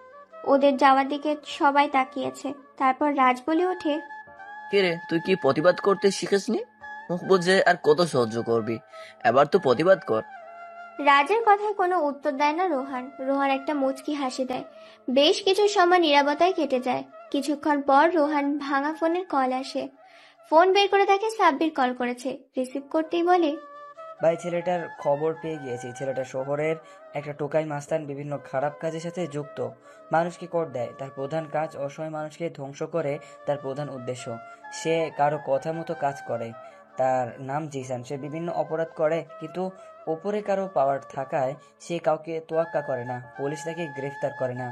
ওদের যাওয়ার দিকে সবাই তাকিয়েছে। তারপর রাজ বলে ওঠে, কিরে তুই কি প্রতিবাদ করতে শিখিসনি? মুখ বুঝে আর কত সহ্য করবি, এবার তো প্রতিবাদ কর। রাজের কথায় কোনো উত্তর দেয় না রোহান। রোহান একটা মুচকি হাসি দেয়। বেশ কিছু সময় নীরবতায় কেটে যায়। কিছুক্ষণ পর রোহান ভাঙা ফোনের কল আসে। ফোন বের করে দেখে সাব্বির কল করেছে। রিসিভ করতেই বলে, ভাই ছেলেটার খবর পেয়ে গিয়েছি। ছেলেটা শহরের একটা টোকাই মাস্তান, বিভিন্ন খারাপ কাজের সাথে যুক্ত, মানুষকে কর দেয়। তার প্রধান কাজ অসহায় মানুষকে ধ্বংস করে, তার প্রধান উদ্দেশ্য। সে কারো কথা মতো কাজ করে। তার নাম জিসান। সে বিভিন্ন অপরাধ করে, কিন্তু ওপরে কারো পাওয়ার থাকায় সে কাউকে তোয়াক্কা করে না। পুলিশ তাকে গ্রেফতার করে না।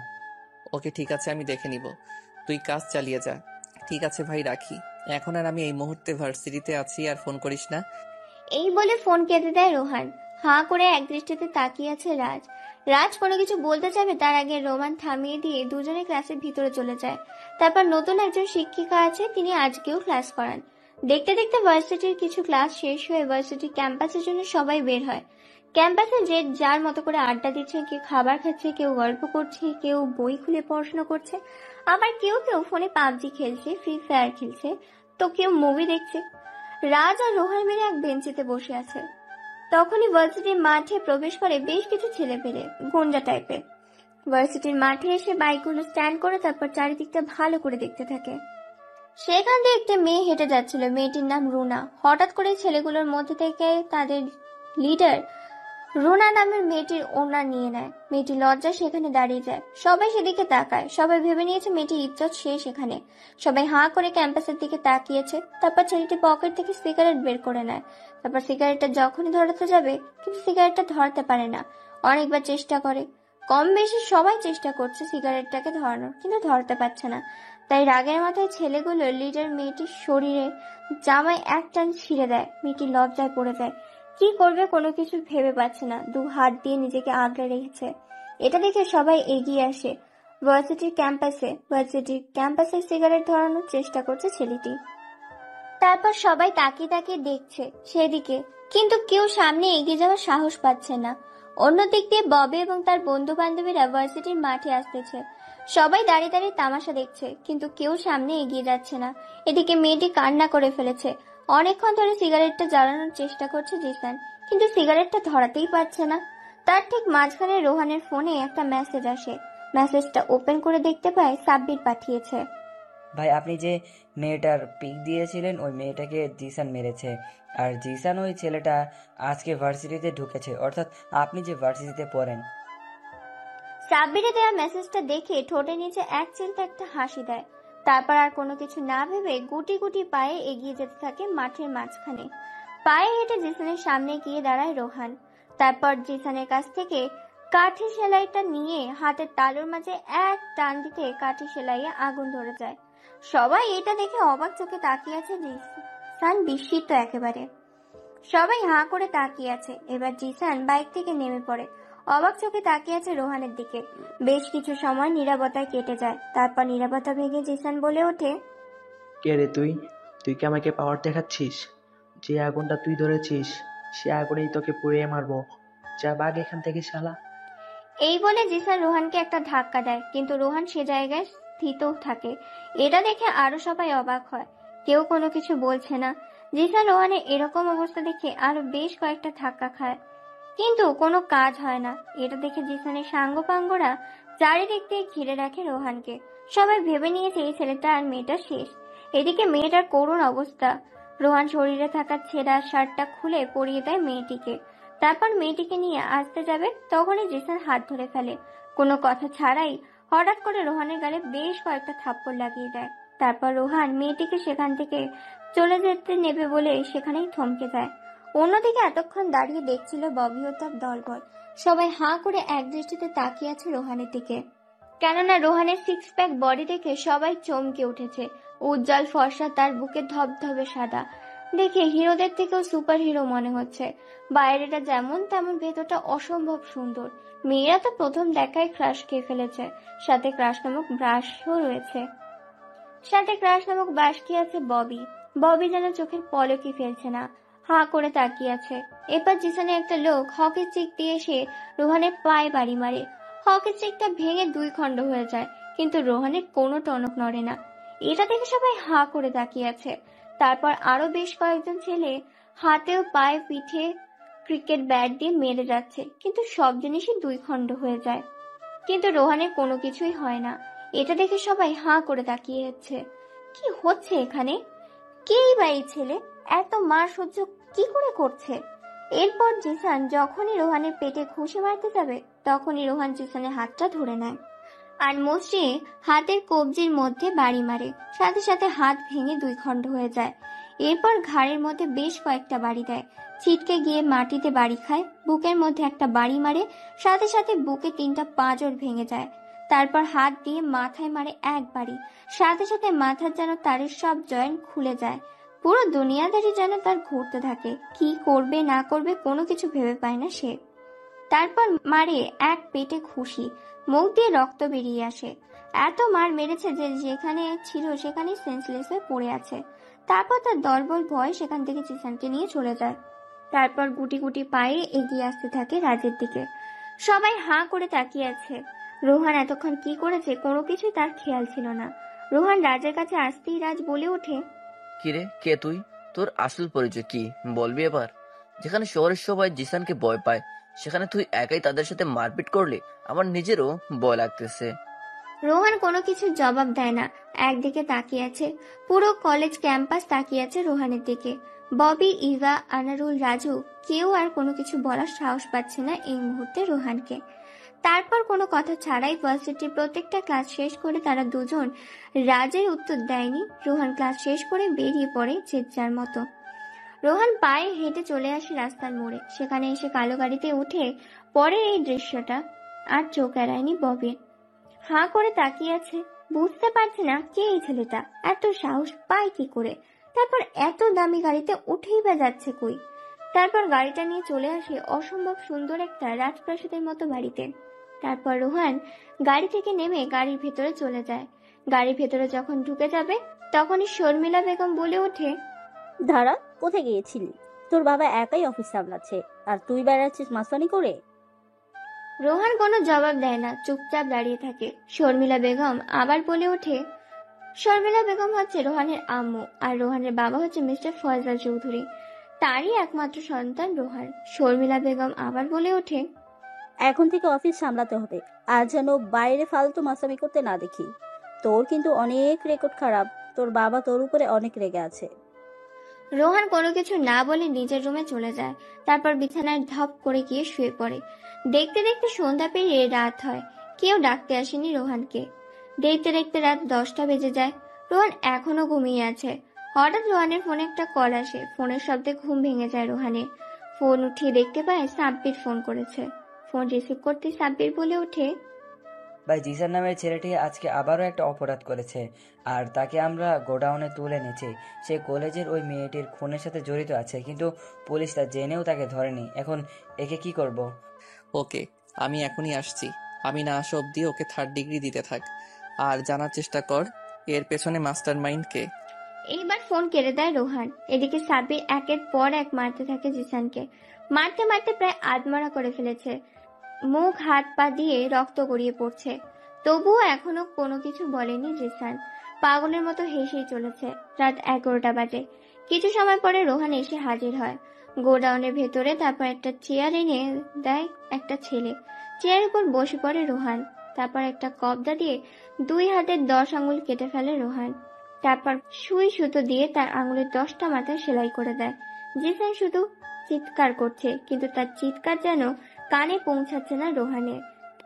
ওকে ঠিক আছে, আমি দেখে নিব, তুই কাজ চালিয়ে যা। ঠিক আছে ভাই, রাখি এখন। আর আমি এই মুহূর্তে ভার্সিটিতে আছি, আর ফোন করিস না। এই বলে ফোন কেটে দেয় রোহান। হাঁ করে একদৃষ্টিতে তাকিয়ে আছে রাজ। রাজ কোনো কিছু বলতে যাবে তার আগে রোমান থামিয়ে দিয়ে দুজনে ক্লাসের ভিতরে চলে যায়। তারপর নতুন একজন শিক্ষিকা আছে, তিনি আজকেও ক্লাস করান। দেখতে দেখতে ভার্সিটির কিছু ক্লাস শেষ হয়ে ভার্সিটি ক্যাম্পাসের জন্য সবাই বের হয়। ক্যাম্পাসে যে যার মতো করে আড্ডা দিচ্ছে, কেউ খাবার খাচ্ছে, কেউ গল্প করছে, কেউ বই খুলে পড়াশোনা করছে, আবার কেউ কেউ ফোনে পাবজি খেলছে, ফ্রি ফায়ার খেলছে, তো কেউ মুভি দেখছে। রাজ আর রোহান মিলে এক বেঞ্চিতে বসে আছে। তখনই ভার্সিটির মাঠে প্রবেশ করে বেশ কিছু ছেলে পেলে, গুন্ডা টাইপের। ভার্সিটির মাঠে এসে বাইকগুলো স্ট্যান্ড করে তারপর চারিদিকটা ভালো করে দেখতে থাকে। সেখান দিয়ে একটা মেয়ে হেঁটে যাচ্ছিল। মেয়েটির নাম রুনা। হঠাৎ করে ছেলেগুলোর মধ্যে থেকে তাদের লিডার রুনা নামের মেয়েটির ওড়না নিয়ে নেয়। মেয়েটি লজ্জা সেখানে দাঁড়িয়ে যায়। সবাই সেদিকে তাকায়। সবাই ভেবে নিয়েছে মেয়েটির ইজ্জত শেষ এখানে। সবাই হাঁ করে ক্যাম্পাসের দিকে তাকিয়েছে। তারপর ছেলেটি পকেট থেকে সিগারেট বের করে নেয়। তারপর সিগারেটটা যখনই ধরাতে যাবে, কিন্তু সিগারেটটা ধরতে পারে না। অনেকবার চেষ্টা করে, কম বেশি সবাই চেষ্টা করছে সিগারেটটাকে ধরানোর, কিন্তু ধরতে পারছে না। তাই রাগের মাথায় ছেলেগুলো লিডার মেয়েটির শরীরে জামায় এক টান ছিঁড়ে দেয়। মেয়েটি লজ্জায় পড়ে যায়। কি করবে কোনো কিছু ভেবে পাচ্ছে না। দু হাত দিয়ে নিজেকে আগলে রেখেছে। এটা দেখে সবাই এগিয়ে আসে। ভার্সিটির ক্যাম্পাসে সিগারেট ধরানোর চেষ্টা করছে ছেলেটি। তারপর সবাই তাকিয়ে তাকিয়ে দেখছে সেদিকে, কিন্তু কেউ সামনে এগিয়ে যাওয়ার সাহস পাচ্ছে না। অন্যদিক দিয়ে ববি এবং তার বন্ধু বান্ধবীরা ভার্সিটির মাঠে আসতেছে। সবাই দাঁড়িয়ে দাঁড়িয়ে তামাশা দেখছে, কিন্তু কেউ সামনে এগিয়ে যাচ্ছে না। এদিকে মেয়েটি কান্না করে ফেলেছে। অনেকক্ষণ ধরে সিগারেটটা জ্বালানোর চেষ্টা করছে জিসান, কিন্তু সিগারেটটা ধরাতেই পারছে না। তার ঠিক মাঝখানে রোহানের ফোনে একটা মেসেজ আসে। মেসেজটা ওপেন করে দেখতে পায় সাব্বির পাঠিয়েছে। ভাই আপনি যে মেয়েটার পিক দিয়েছিলেন, ওই মেয়েটাকে জিসান মেরেছে। আর জিসান ওই ছেলেটা আজকে ভার্সিটিতে ঢুকেছে, অর্থাৎ আপনি যে ভার্সিটিতে পড়েন। সাব্বিরে দেওয়া মেসেজটা দেখে ঠোঁটে নিচে এক চিলতে একটা হাসি দেয়। তারপর আর কোনো কিছু না ভেবে গুটি গুটি পায়ে এগিয়ে যেতে থাকে মাঠের মাঝখানে। পায়ে হেঁটে জিসানের সামনে গিয়ে দাঁড়ায় রোহান। তারপর জিসানের কাছ থেকে কাঠি সেলাইটা নিয়ে হাতের তালুর মাঝে এক টান দিতে কাঠি সেলাইয়ে আগুন ধরে যায়। সবাই এটা দেখে অবাক চোখে তাকিয়ে আছে। জিসান বিস্মিত একেবারে। সবাই হাঁ করে তাকিয়ে আছে। এবার জিসান বাইক থেকে নেমে পড়ে। অবাক চোখে তাকিয়ে আছে রোহানের দিকে। বেশ কিছু সময় নীরবতায় কেটে যায়। তারপর নীরবতা ভেঙে জিসান বলে ওঠে, কে রে তুই? তুই কি আমাকে পাওয়ার দেখাচ্ছিস? যে আগুনটা তুই ধরেছিস সে আগুনেই তোকে পুড়িয়ে মারবো। যা বাগ এখান থেকে শালা। এই বলে জিসান রোহানকে একটা ধাক্কা দেয়, কিন্তু রোহান সে জায়গায় স্থিত থাকে। এটা দেখে আরো সবাই অবাক হয়। কেউ কোনো কিছু বলছে না। জিসান রোহানের এরকম অবস্থা দেখে আরো বেশ কয়েকটা ধাক্কা খায়, কিন্তু কোনো কাজ হয় না। এটা দেখে জিসানের সাঙ্গপাঙ্গরা চারিদিক দিয়ে ঘিরে রাখে রোহানকে। সবাই ভেবে নিয়েছে এই ছেলেটা আর মেয়েটা শেষ। এদিকে মেয়েটার করুণ অবস্থা। রোহান শরীরে থাকা ছেঁড়া শার্টটা খুলে পরিয়ে দেয় মেয়েটিকে। তারপর মেয়েটিকে নিয়ে আসতে যাবে, তখনই জিসান হাত ধরে ফেলে। কোনো কথা ছাড়াই হঠাৎ করে রোহানের গালে বেশ কয়েকটা থাপ্পড় লাগিয়ে দেয়। তারপর রোহান মেয়েটিকে সেখান থেকে চলে যেতে নেবে বলে সেখানেই থমকে যায়। অন্যদিকে এতক্ষণ দাঁড়িয়ে দেখছিল ববি ও তার দলবল। সবাই হাঁ করে এক দৃষ্টিতে তাকিয়ে আছে রোহানের দিকে, কেননা রোহানের সিক্স প্যাক বডি দেখে সবাই চমকে উঠেছে। উজ্জ্বল ফর্সা, তার বুকে ধবধবে সাদা, দেখে হিরোদের থেকেও সুপার হিরো মনে হচ্ছে। বাইরেটা যেমন তেমন ভেতরটা অসম্ভব সুন্দর। মেয়েরা তো প্রথম দেখায় ক্রাশ খেয়ে ফেলেছে, সাথে ক্রাশ নামক ব্রাশও রয়েছে। সাথে ক্রাশ নামক ব্রাশ খেয়ে আছে ববি। ববি যেন চোখের পলকই ফেলছে না, হাঁ করে তাকিয়ে আছে। এরপর জিসানে একটা লোক হকি স্টিক দিয়ে এসে রোহানের পায়ে বাড়ি মারে। হকি স্টিকটা ভেঙে 2 খণ্ড হয়ে যায়, কিন্তু রোহানের কোনো টনক নড়ে না। এটা দেখে সবাই হাঁ করে তাকিয়ে আছে। তারপর আরো বেশ কয়েকজন ছেলে হাতে ও পায়ে পিঠে ক্রিকেট ব্যাট দিয়ে মেরে যাচ্ছে, কিন্তু সব জিনিসই 2 খণ্ড হয়ে যায়, কিন্তু রোহানের কোনো কিছুই হয় না। এটা দেখে সবাই হাঁ করে তাকিয়ে আছে। কি হচ্ছে এখানে? কেই বা এই ছেলে এত মার সহ্য কি করে করছে? এরপর জিসান যখনই রোহানের পেটে ঘুষি মারতে যাবে, তখনই রোহান জিসানের হাতটা ধরে নেয় আর মসৃণে হাতের কবজির মধ্যে বাড়ি মারে। সাথে সাথে হাত ভেঙে 2 খণ্ড হয়ে যায়। এরপর ঘাড়ের মধ্যে বেশ কয়েকটা বাড়ি দেয়, ছিটকে গিয়ে মাটিতে বাড়ি খায়। বুকের মধ্যে একটা বাড়ি মারে, সাথে সাথে বুকে 3টা পাঁজর ভেঙে যায়। তারপর হাত দিয়ে মাথায় মারে 1 বাড়ি, সাথে সাথে মাথার যেন তারের সব জয়েন্ট খুলে যায়। পুরো দুনিয়াদারি যেন তার ঘুরতে থাকে, কি করবে না করবে কোনো কিছু ভেবে পায় না সে। তারপর মারে এক পেটে ঘুষি, মুখ দিয়ে রক্ত বেরিয়ে আসে। এত মার মেরেছে যে যেখানে ছিল সেখানেই সেন্সলেস হয়ে পড়ে আছে। তারপর তার দলবল ভয় সেখান থেকে জিসানকে নিয়ে চলে যায়। তারপর গুটি গুটি পায়ে এগিয়ে আসতে থাকে রাজের দিকে। সবাই হাঁ করে তাকিয়ে আছে। রোহান এতক্ষণ কি করেছে কোনো কিছুই তার খেয়াল ছিল না। রোহান রাজের কাছে আসতেই রাজ বলে ওঠে, কিরে, কে তুই? তোর আসল পরিচয় কি বলবি এবার? যেখানে শহরের সবাই জিসানকে ভয় পায়, সেখানে তুই একাই তাদের সাথে মারপিট করলি। আমার নিজেরও ভয় লাগতেছে। রোহান কোনো কিছু জবাব দেয় না, একদিকে তাকিয়ে আছে। পুরো কলেজ ক্যাম্পাস তাকিয়ে আছে রোহানের দিকে। ববি, ইভা, আনারুল, রাজু কেউ আর কোনো কিছু বলার সাহস পাচ্ছে না এই মুহূর্তে রোহানকে। তারপর কোনো কথা ছাড়াই ভার্সিটির প্রত্যেকটা ক্লাস শেষ করে তারা দুজন রাজের উত্তর দেয়নি। রোহান ক্লাস শেষ করে বেরিয়ে পড়ে যে যার মতো। রোহান পায়ে হেঁটে চলে আসে রাস্তার মোড়ে। সেখানে এসে কালো গাড়িতে উঠে পরে এই দৃশ্যটা আর চোখ এড়ায়নি ববির। হাঁ করে তাকিয়ে আছে, বুঝতে পারছে না কে এই ছেলেটা, এত সাহস পায় কি করে, তারপর এত দামি গাড়িতে উঠেই বা যাচ্ছে কই। তারপর গাড়িটা নিয়ে চলে আসে অসম্ভব সুন্দর একটা রাজপ্রাসাদের মতো বাড়িতে। তারপর রোহান গাড়ি থেকে নেমে গাড়ির ভেতরে চলে যায়। গাড়ির ভেতরে যখন ঢুকে যাবে, তখনই শর্মিলা বেগম বলে ওঠে, ধারা, কোথায় গিয়েছিলি? তোর বাবা একাই অফিস সামলাচ্ছে আর তুই বেড়াচ্ছিস মাস্তানি করে। রোহান কোনো জবাব দেয় না, চুপচাপ দাঁড়িয়ে থাকে। শর্মিলা বেগম আবার বলে ওঠে, শর্মিলা বেগম হচ্ছে রোহানের আম্মু, আর রোহানের বাবা হচ্ছে মিস্টার ফয়সাল চৌধুরী, তারই একমাত্র সন্তান রোহান। শর্মিলা বেগম আবার বলে ওঠে, এখন থেকে অফিস সামলাতে হবে, আর যেন বাইরে ফালতু মাস্তানি করতে না দেখি। তোর কিন্তু অনেক রেকর্ড খারাপ, তোর বাবা তোর উপরে অনেক রেগে আছে। রোহান কোনো কিছু না বলে নিজের রুমে চলে যায়। তারপর বিছানায় ধপ করে গিয়ে শুয়ে পড়ে। দেখতে দেখতে সন্ধ্যা পেরিয়ে রাত হয়, কেউ ডাকতে আসেনি রোহানকে। দেখতে দেখতে রাত 10টা বেজে যায়। রোহান এখনো ঘুমিয়ে আছে। হঠাৎ রোহানের ফোনে একটা কল আসে। ফোনের শব্দে ঘুম ভেঙে যায় রোহানের। ফোন উঠিয়ে দেখতে পায় সাব্বির ফোন করেছে। ফোন রিসিভ করতে সাব্বির বলে ওঠে, ভাই, জিসান নামের ছেলেটি আজকে আবারও একটা অপরাধ করেছে, আর তাকে আমরা গোডাউনে তুলে এনেছি। সে কলেজের ওই মেয়েটির খুনের সাথে জড়িত আছে, কিন্তু পুলিশ তা জেনেও তাকে ধরেনি। এখন একে কি করব? ওকে, আমি এখনই আসছি। আমি না আসা অব্দি ওকে 3rd ডিগ্রি দিতে থাক, আর জানার চেষ্টা কর এর পেছনে মাস্টার মাইন্ড কে। এইবার ফোন কেড়ে দেয় রোহান। এদিকে সাব্বির একের পর এক মারতে থাকে জিসানকে। মারতে মারতে প্রায় আধমরা করে ফেলেছে। মুখ হাত পা দিয়ে রক্ত গড়িয়ে পড়ছে। তবুও এখনো কোনো কিছু বলেনি জিসান। পাগলের মতো হেসেই চলেছে। রাত 11টা বাজে। কিছু সময় পরে রোহান এসে হাজির হয় গোডাউনের ভেতরে। তারপর একটা চেয়ার এনে দেয় একটা ছেলে। চেয়ারের উপর বসে পড়ে রোহান। তারপর একটা কবদা দিয়ে 2 হাতের 10 আঙ্গুল কেটে ফেলে রোহান। তারপর সুই সুতো দিয়ে তার আঙুলের 10টা মাথা সেলাই করে দেয়। জিসান শুধু চিৎকার করছে, কিন্তু তার চিৎকার যেন কানে পৌঁছাচ্ছে না রোহানের।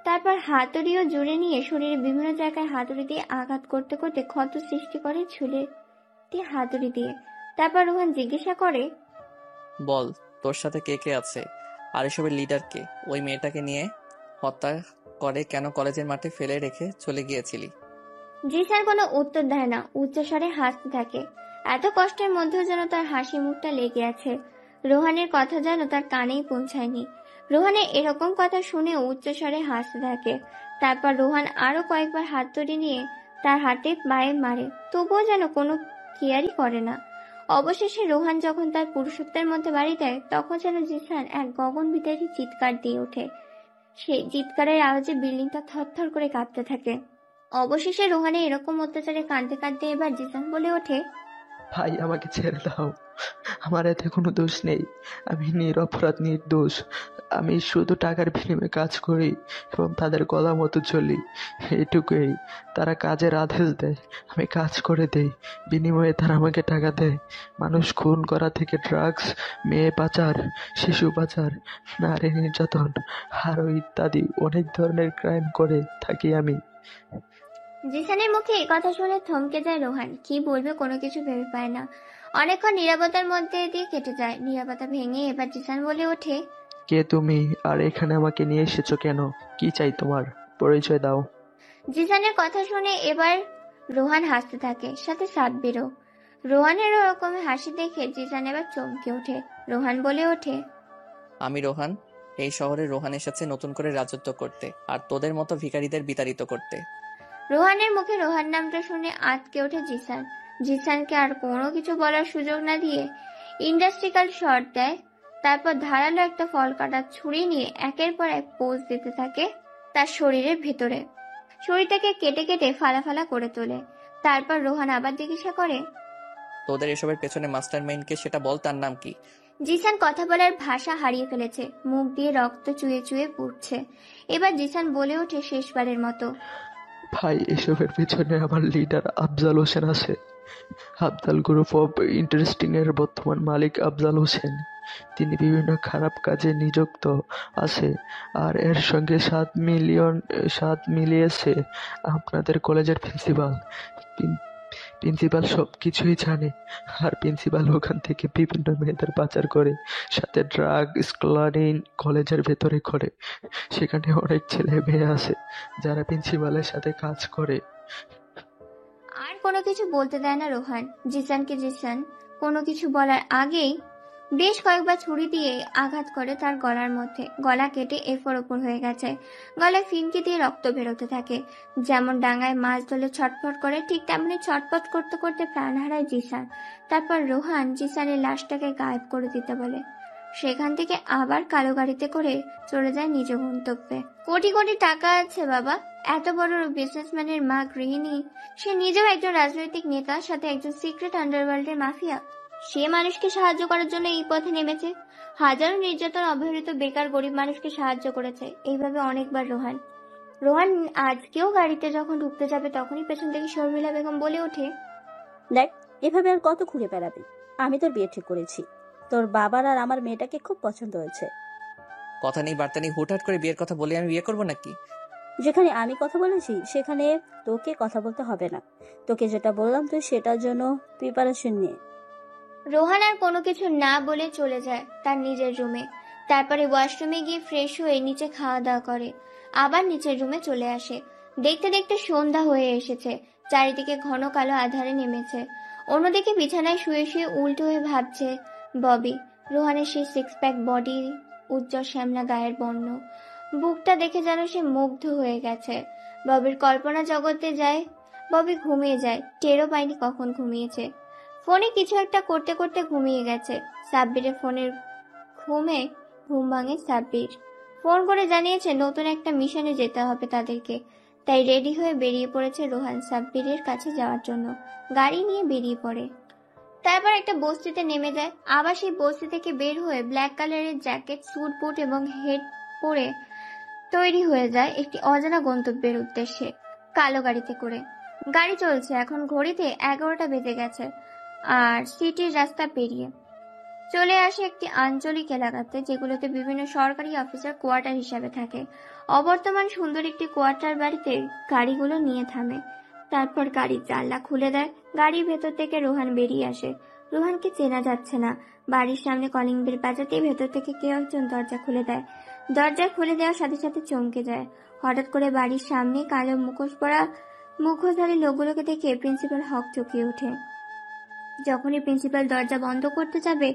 তারপর হাতুড়িও জুড়ে নিয়ে শরীরে বিভিন্ন জায়গায় হাতুড়ি দিয়ে আঘাত করতে করতে ক্ষত সৃষ্টি করে ঝুলে দিয়ে হাতুড়ি দিয়ে। তারপর রোহান জিজ্ঞাসা করে, বল, তোর সাথে কে কে আছে? আর এসবের লিডার কে? ওই মেয়েটাকে নিয়ে হত্যা করে কেন কলেজের মাঠে ফেলে রেখে চলে গিয়েছিলি? জিসান কোনো উত্তর দেয় না, উচ্চস্বরে হাসতে থাকে। এত কষ্টের মধ্যেও যেন তার হাসি মুখটা লেগে আছে। রোহানের কথা যেন তার কানেই পৌঁছায়নি। রোহানের এরকম কথা শুনে উচ্চস্বরে হাসতে থাকে। তারপর রোহান আরো কয়েকবার হাতুড়ি নিয়ে তার হাতে পায়ে মারে, তবুও যেন কোনো কেয়ারই করে না। অবশেষে রোহান যখন তার পুরুষত্বের মধ্যে বাড়ি দেয়, তখন যেন জিসান এক গগনবিদারী চিৎকার দিয়ে ওঠে। সেই চিৎকারের আওয়াজে বিল্ডিংটা থরথর করে কাঁপতে থাকে। অবশেষে রোহানের এরকম অত্যাচারে কাঁদতে কাঁদতে এবার জিসান বলে ওঠে, ভাই আমাকে ছেড়ে দাও, আমার এতে কোনো দোষ নেই, আমি নিরপরাধ নির্দোষ। আমি শুধু টাকার বিনিময়ে কাজ করি এবং তাদের গলা মতো চলি, এইটুকুই। তারা কাজের আদেশ দেয়, আমি কাজ করে দেই, বিনিময়ে তারা আমাকে টাকা দেয়। মানুষ খুন করা থেকে ড্রাগস, মেয়ে পাচার, শিশু পাচার, নারী নির্যাতন আরও ইত্যাদি অনেক ধরনের ক্রাইম করে থাকি আমি। জিসানের মুখে এই কথা শুনে থমকে যায় রোহান। কি বলবে কোনো কিছু ভেবে পায় না। অনেকক্ষণ নীরবতার মধ্যে দিয়ে কেটে যায়। নীরবতা ভেঙে এবার জিসান বলে ওঠে, কে তুমি, আর এখানে আমাকে নিয়ে এসেছো কেন? কি চাই তোমার? পরিচয় দাও। জিসানের কথা শুনে এবার রোহান হাসতে থাকে, সাথে সাব্বিরও। রোহানের ওরকম হাসি দেখে জিসান এবার চমকে ওঠে। রোহান বলে ওঠে, আমি রোহান। এই শহরে রোহান এসেছে নতুন করে রাজত্ব করতে, আর তোদের মতো ভিখারিদের বিতাড়িত করতে। রোহানের মুখে রোহান নামটা শুনে আটকে ওঠে জিসান। জিসানকে আর কোনো কিছু বলার সুযোগ না দিয়ে ইন্ডাস্ট্রিয়াল শট দেয়। তারপর ধারালো একটা ফল কাটার ছুরি নিয়ে একের পর এক পোজ দিতে থাকে তার শরীরের ভেতরে। শরীরটাকে কেটে কেটে ফালা ফালা করে তোলে। তারপর রোহান আবার জিজ্ঞাসা করে, তোদের এসবের পেছনে মাস্টার মাইন্ডকে সেটা বল, তার নাম কি? জিসান কথা বলার ভাষা হারিয়ে ফেলেছে, মুখ দিয়ে রক্ত চুয়ে চুয়ে পড়ছে। এবার জিসান বলে ওঠে শেষবারের মতো, ভাই এসবের পিছনে আমার লিডার আফজাল হোসেন আছে। আফজাল গ্রুপ অফ ইন্টারেস্টিং এর বর্তমান মালিক আফজাল হোসেন। তিনি বিভিন্ন খারাপ কাজে নিযুক্ত আছে, আর এর সঙ্গে 7 মিলিয়েছে আপনাদের কলেজের প্রিন্সিপাল। প্রিন্সিপাল সব কিছুই জানে, আর প্রিন্সিপাল ওখান থেকে বিভিন্ন মেয়েদের পাচার করে, সাথে ড্রাগ স্মাগলিং কলেজের ভেতরে করে। সেখানে অনেক ছেলে মেয়ে আছে যারা প্রিন্সিপালের সাথে কাজ করে। আর কোনো কিছু বলতে দেয় না রোহান জিসানকে। জিসান কোনো কিছু বলার আগেই বেশ কয়েকবার ছুরি দিয়ে আঘাত করে তার গলার মধ্যে। গলা কেটে এরপর ওপর হয়ে গেছে। গলায় ফিনকি দিয়ে রক্ত বেরোতে থাকে। যেমন ডাঙায় মাছ ধরলে ছটফট করে, ঠিক তেমনি ছটফট করতে করতে প্রাণ হারায় জিসান। তারপর রোহান জিসানের লাশটাকে গায়েব করে দিতে বলে। সেখান থেকে আবার কালো গাড়িতে করে চলে যায় নিজ গন্তব্যে। কোটি কোটি টাকা আছে বাবা, এত বড় বিজনেসম্যানের মা গৃহিণী, সে নিজেও একজন রাজনৈতিক নেতা, সাথে একজন সিক্রেট আন্ডারওয়ার্ল্ডের মাফিয়া। সে মানুষকে সাহায্য করার জন্য এই পথে নেমেছে। হাজারো নির্যাতন অবহেলিত বেকার গরিব মানুষকে সাহায্য করেছে এইভাবে অনেকবার রোহান আজকেও গাড়িতে যখন ঢুকতে যাবে তখনই পেছন থেকে শর্মিলা বেগম বলে ওঠে, দেখ, এভাবে আর কত ঘুরে বেড়াবি? আমি তোর বিয়ে ঠিক করেছি। তোর বাবার আর আমার মেয়েটাকে খুব পছন্দ হয়েছে। কথা নেই বার্তা নেই, হুটহাট করে বিয়ের কথা বলে আমি বিয়ে করবো নাকি? যেখানে আমি কথা বলেছি সেখানে তোকে কথা বলতে হবে না। তোকে যেটা বললাম তুই সেটার জন্য প্রিপারেশন নিয়ে। রোহান আর কোনো কিছু না বলে চলে যায় তার নিজের রুমে। তারপরে ওয়াশরুমে গিয়ে ফ্রেশ হয়ে নিচে খাওয়া দাওয়া করে, আবার নিচের রুমে চলে আসে। দেখতে দেখতে সন্ধ্যা হয়ে এসেছে, চারিদিকে ঘন কালো আধারে নেমেছে। অন্যদিকে বিছানায় শুয়ে শুয়ে উল্টো হয়ে ভাবছে ববি। রোহানের সেই 6 প্যাক বডি, উজ্জ্বল শ্যামলা গায়ের বর্ণ, বুকটা দেখে যেন সে মুগ্ধ হয়ে গেছে। ববির কল্পনা জগতে যায়। ববি ঘুমিয়ে যায়, টেরও পায়নি কখন ঘুমিয়েছে। ফোনে কিছু একটা করতে করতে ঘুমিয়ে গেছে। সাব্বিরের ফোনের ঘুম ভাঙে সাব্বির। ফোন করে জানিয়েছে নতুন একটা মিশনে যেতে হবে তাদেরকে। তাই রেডি হয়ে বেরিয়ে পড়েছে রোহান সাব্বিরের কাছে যাওয়ার জন্য। গাড়ি নিয়ে বেরিয়ে পড়ে। তারপর একটা বস্তিতে নেমে যায়। আবার সেই বস্তি থেকে বের হয়ে ব্ল্যাক কালারের জ্যাকেট, স্যুট বুট এবং হেড পরে তৈরি হয়ে যায় একটি অজানা গন্তব্যের উদ্দেশ্যে কালো গাড়িতে করে। গাড়ি চলছে, এখন ঘড়িতে 11টা বেজে গেছে। আর সিটির রাস্তা পেরিয়ে চলে আসে একটি আঞ্চলিক এলাকাতে, যেগুলোতে বিভিন্ন সরকারি অফিসার কোয়ার্টার হিসাবে থাকে। অবর্তমান সুন্দর একটি কোয়ার্টার বাড়িতে গাড়িগুলো নিয়ে থামে। তারপর গাড়ির জানলা খুলে দেয়। গাড়ির ভেতর থেকে রোহান বেরিয়ে আসে। রোহানকে চেনা যাচ্ছে না। বাড়ির সামনে কলিং বেল বাজাতেই ভেতর থেকে কেউ একজন দরজা খুলে দেয়। দরজা খুলে দেওয়ার সাথে সাথে চমকে যায়। হঠাৎ করে বাড়ির সামনে কালো মুখোশধারী লোকগুলোকে দেখে প্রিন্সিপাল হকচকিয়ে ওঠে। যখনই প্রিন্সিপাল দরজা বন্ধ করতে যাবে,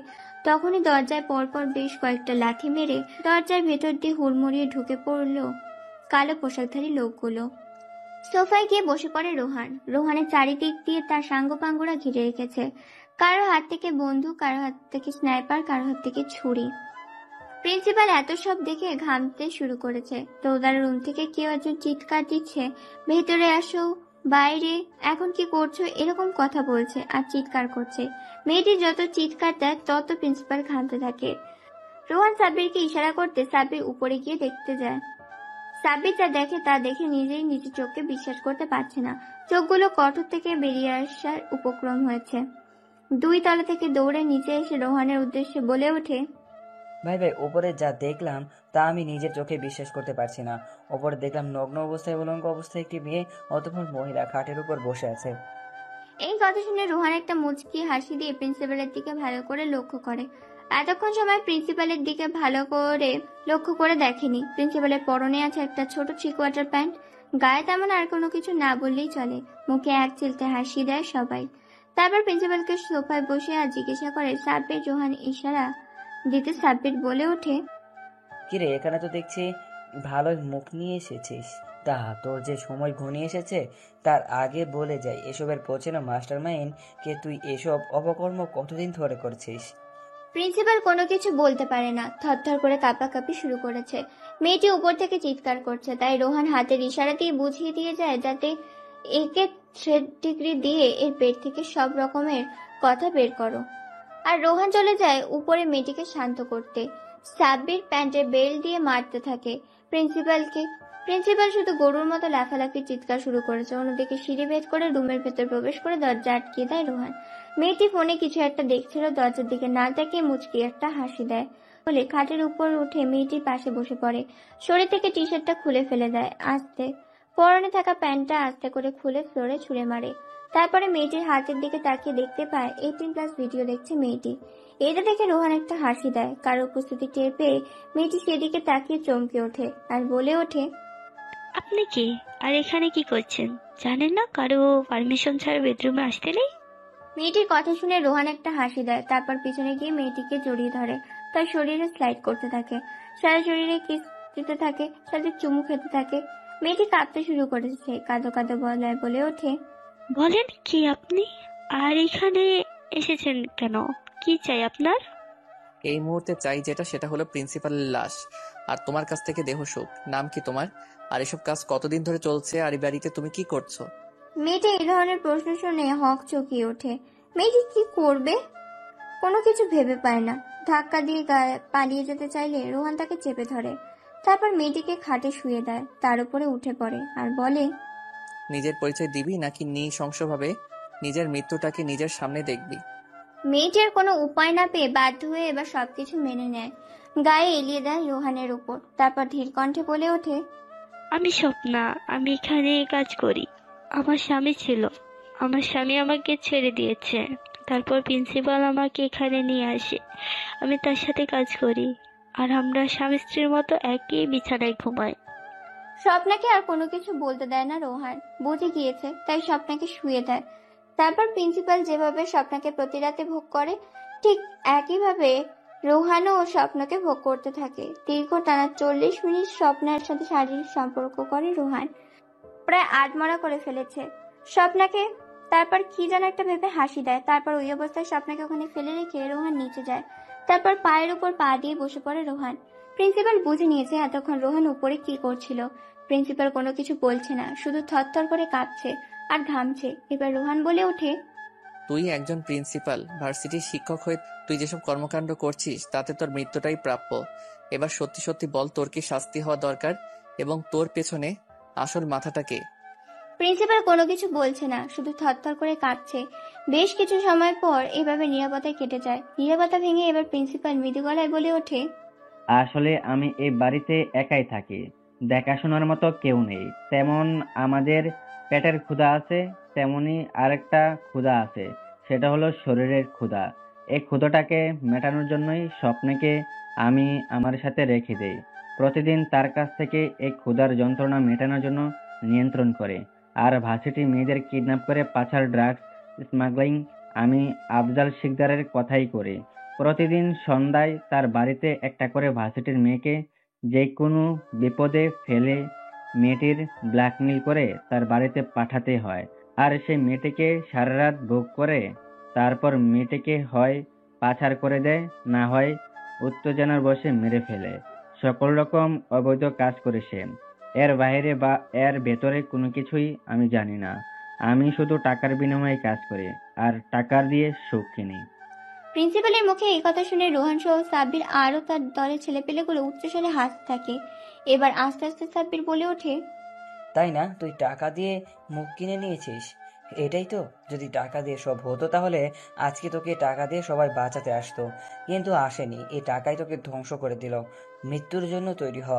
তখনই দরজায় পরপর বেশ কয়েকটা লাথি মেরে দরজার ভেতর দিয়ে হুড়মুড়িয়ে ঢুকে পড়ল কালো পোশাকধারী লোকগুলো। সোফায় গিয়ে বসে পড়ে রোহান। রোহানের চারিদিক দিয়ে তার সাঙ্গপাঙ্গরা ঘিরে রেখেছে। কারো হাত থেকে বন্দুক, কারো হাত থেকে স্নাইপার, কারো হাত থেকে ছুরি। প্রিন্সিপাল এত সব দেখে ঘামতে শুরু করেছে। দৌড়ার রুম থেকে কেউ একজন চিৎকার দিচ্ছে, ভেতরে আসো, বাইরে, এখন কি করছো, এরকম কথা বলছে আর চিৎকার করছে। মেয়েটি যত চিৎকার দেয় তত প্রিন্সিপাল ঘামতে থাকে। রোহান সাব্বিরকে ইশারা করতে সাব্বির উপরে গিয়ে দেখতে যায়। সাব্বির যা দেখে তা দেখে নিজের চোখকে বিশ্বাস করতে পারছে না। চোখগুলো কঠোর থেকে বেরিয়ে আসার উপক্রম হয়েছে। 2 তলা থেকে দৌড়ে নিচে এসে রোহানের উদ্দেশ্যে বলে ওঠে, ভাই ভাই, ওপরে যা দেখলাম তা আমি নিজের চোখে বিশ্বাস করতে পারছি না। ওপরে দেখলাম নগ্ন অবস্থায়, উলঙ্গ অবস্থায় একটি মেয়ে, অতঃপর মহিলা খাটের উপর বসে আছে। এই কথা শুনে রোহান একটা মুচকি হাসি দিয়ে প্রিন্সিপালের দিকে ভালো করে লক্ষ্য করে। এতক্ষণ সময় প্রিন্সিপালের দিকে ভালো করে লক্ষ্য করে দেখেনি। প্রিন্সিপালের পরনে আছে একটা ছোট 3/4 প্যান্ট। গায়ে তেমন আর কোনো কিছু না বললেই চলে। মুখে এক চিলতে হাসি দেয় সবাই। তারপর প্রিন্সিপালকে সোফায় বসে আর জিজ্ঞাসা করে সাব্বির। রোহান ইশারা দিতে সাব্বির বলে ওঠে, কিরে, এখানে তো দেখছি ভালোই মুখ নিয়ে এসেছিস। তা তোর যে সময় ঘনিয়ে এসেছে তার আগে বলে যাই, এসবের পেছনে মাস্টারমাইন্ড কে? তুই এসব অপকর্ম কতদিন ধরে করছিস? প্রিন্সিপাল কোনো কিছু বলতে পারে না। থরথর করে কাঁপাকাঁপি শুরু করেছে। মেয়েটি উপর থেকে চিৎকার করছে, তাই রোহান হাতের ইশারা দিয়ে বুঝিয়ে দিয়ে যায় যাতে একে থ্রেড ডিগ্রি দিয়ে এর পেট থেকে সব রকমের কথা বের করো। আর রোহান চলে যায় উপরে মেয়েটিকে শান্ত করতে। সাব্বির প্যান্টের বেল্ট দিয়ে মারতে থাকে প্রিন্সিপাল শুধু গরুর মতো লাফালাফি চিৎকার শুরু করেছে। অন্যদিকে সিঁড়ি ভেদ করে রুমের ভেতর প্রবেশ করে দরজা আটকিয়ে দেয় রোহান। মেয়েটি ফোনে কিছু একটা দেখছিল, দরজার দিকে না তাকিয়ে মুচকি একটা হাসি দেয় বলে খাটের উপর উঠে মেয়েটির পাশে বসে পড়ে। শরীর থেকে টি শার্টটা খুলে ফেলে দেয় আস্তে। পরনে থাকা প্যান্টটা আস্তে করে খুলে ফ্লোরে ছুঁড়ে মারে। তারপরে মেয়েটির হাতের দিকে তাকিয়ে দেখতে পায় 18+ ভিডিও দেখছে মেয়েটি। এটা দেখে রোহান একটা হাসি দেয়। কারো উপস্থিতি টের পেয়ে মেয়েটি সেদিকে তাকিয়ে চমকে ওঠে আর বলে ওঠে, আপনি কি? আর এখানে কি করছেন? জানেন না কারো পারমিশন ছাড়া বেডরুমে আসতে নেই? মেয়েটির কথা শুনে রোহান একটা হাসি দেয়। তারপর পিছনে গিয়ে মেয়েটিকে জড়িয়ে ধরে, তার শরীরে স্লাইড করতে থাকে, সারা শরীরে কিস দিতে থাকে, সাথে চুমু খেতে থাকে। মেয়েটি কাঁপতে শুরু করেছে। কাঁদো কাঁদো গলায় বলে ওঠে, বলেন কি আপনি? আর এখানে এসেছেন কেন? কি চাই আপনার? এই মুহূর্তে চাই যেটা, সেটা হলো প্রিন্সিপালের লাশ আর তোমার কাছ থেকে দেহসুখ। নাম কি তোমার? আর এসব কাজ কতদিন ধরে চলছে? আর এই বাড়িতে তুমি কি করছো? মেয়েটি এই ধরনের প্রশ্ন শুনে হক চকিয়ে ওঠে। মেয়েটি কি করবে কোনো কিছু ভেবে পায় না। ধাক্কা দিয়ে পালিয়ে যেতে চাইলে রোহান তাকে চেপে ধরে। তারপর মেয়েটিকে খাটে শুয়ে দেয়, তার উপরে উঠে পড়ে আর বলে, নিজের পরিচয় দিবি নাকি নৃশংসভাবে নিজের মৃত্যুটাকে নিজের সামনে দেখবি? মেয়েটির কোনো উপায় না পেয়ে বাধ্য হয়ে এবার সবকিছু মেনে নেয়। গায়ে এলিয়ে দেয় রোহানের উপর। তারপর ধীর কণ্ঠে বলে ওঠে, আমি স্বপ্না, আমি এখানে কাজ করি। আমার স্বামী ছিল, আমার স্বামী আমাকে ছেড়ে দিয়েছে। তারপর প্রিন্সিপাল আমাকে এখানে নিয়ে আসে, আমি তার সাথে কাজ করি। আর আমরা স্বামী স্ত্রীর মতো একই বিছানায় ঘুমাই। স্বপ্নাকে আর কোনো কিছু বলতে দেয় না রোহান। বুঝে গিয়েছে, তাই স্বপ্নাকে শুয়ে দেয়। তারপর প্রিন্সিপাল যেভাবে স্বপ্নাকে প্রতি রাতে ভোগ করে, ঠিক একইভাবে রোহানও স্বপ্নকে ভোগ করতে থাকে। দীর্ঘ টানা 40 মিনিট স্বপ্নার সাথে শারীরিক সম্পর্ক করে রোহান। প্রায় আধমরা করে ফেলেছে স্বপ্নাকে। তারপর কি যেন একটা ভেবে হাসি দেয়। তারপর ওই অবস্থায় স্বপ্নাকে ওখানে ফেলে রেখে রোহান নিচে যায়। তারপর পায়ের উপর পা দিয়ে বসে পড়ে রোহান। প্রিন্সিপাল বুঝে নিয়েছে এতক্ষণ রোহান উপরে কি করছিল। প্রিন্সিপাল কোনো কিছু বলছে না, শুধু থরথর করে কাঁপছে আর ঘামছে। এবার রোহান বলে ওঠে, তুই একজন প্রিন্সিপাল, ভার্সিটির শিক্ষক হয়ে তুই যেসব কর্মকাণ্ড করছিস তাতে তোর মৃত্যুটাই প্রাপ্য। এবার সত্যি সত্যি বল, তোর কি শাস্তি হওয়া দরকার এবং তোর পেছনে আসল মাথাটাকে? প্রিন্সিপাল কোনো কিছু বলছে না, শুধু থরথর করে কাঁপছে। বেশ কিছু সময় পর এভাবে নীরবতায় কেটে যায়। নীরবতা ভেঙে এবার প্রিন্সিপাল মৃদু গলায় বলে ওঠে, আসলে আমি এই বাড়িতে একাই থাকি, দেখাশোনার মতো কেউ নেই। তেমন আমাদের পেটের ক্ষুধা আছে, তেমনি আরেকটা ক্ষুধা আছে, সেটা হলো শরীরের ক্ষুধা। এই ক্ষুধাটাকে মেটানোর জন্যই স্বপ্নকে আমি আমার সাথে রেখে দেই। প্রতিদিন তার কাছ থেকে এই ক্ষুধার যন্ত্রণা মেটানোর জন্য নিয়ন্ত্রণ করে। আর ভার্সিটি মেয়েদের কিডন্যাপ করে পাচার, ড্রাগস স্মাগলিং আমি আফজাল শিকদারের কথাই করি। প্রতিদিন সন্ধ্যায় তার বাড়িতে একটা করে ভার্সিটির মেয়েকে যে কোনো বিপদে ফেলে মেয়েটির ব্ল্যাকমেইল করে তার বাড়িতে পাঠাতে হয়। আর সেই মেয়েটিকে সারা রাত ভোগ করে তারপর মেয়েটিকে হয় পাচার করে দেয়, না হয় উত্তেজনার বশে মেরে ফেলে। সকল রকম অবৈধ কাজ করে সে। এর বাইরে বা এর ভেতরে কোনো কিছুই আমি জানি না। আমি শুধু টাকার বিনিময়ে কাজ করি, আর টাকার দিয়ে সুখ কিনি। প্রিন্সিপালের মুখে এই কথা শুনে রোহান সহ সাব্বির আরো তার দলের ছেলেপেলেগুলো উচ্চস্বরে হাসতে থাকে। এবার আস্তে আস্তে সাব্বির বলে ওঠে, তাই না? তুই টাকা দিয়ে মুখ কিনে নিয়েছিস, এটাই তো? যদি টাকা দিয়ে সব হতো তাহলে আজকে তোকে টাকা দিয়ে সবাই বাঁচাতে আসতো, কিন্তু আসেনি। এই টাকাই তোকে ধ্বংস করে দিল। মৃত্যুর জন্য তৈরি হ।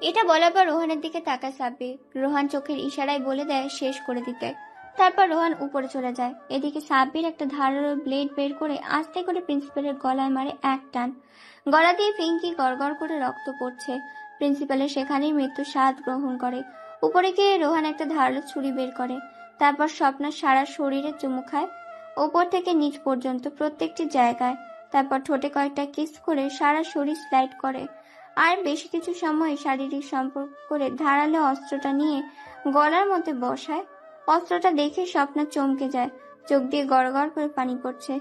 এটা বলার পর রোহানের দিকে তাকায় সাব্বির। রোহান চোখের ইশারায় বলে দেয় শেষ করে দিতে। তারপর রোহান উপরে চলে যায়। এদিকে সাব্বির একটা ধারালো ব্লেড বের করে আস্তে করে প্রিন্সিপালের গলায় মারে এক টান। গলা দিয়ে ফিঙ্কি গড়গড় করে রক্ত পড়ছে। প্রিন্সিপালের সেখানেই মৃত্যু স্বাদ গ্রহণ করে। উপরে গিয়ে রোহান একটা ধারালো ছুরি বের করে। তারপর স্বপ্নার সারা শরীরে চুমু খায়, ওপর থেকে নিচ পর্যন্ত প্রত্যেকটি জায়গায়। তারপর ঠোঁটে কয়েকটা কিস করে সারা শরীর স্লাইড করে। আর বেশ কিছু সময় শারীরিক সম্পর্ক করে ধারালো অস্ত্রটা নিয়ে গলার মধ্যে বসায়। অস্ত্রটা দেখে স্বপ্না চমকে যায়, চোখ দিয়ে গড়গড় করে পানি পড়ছে।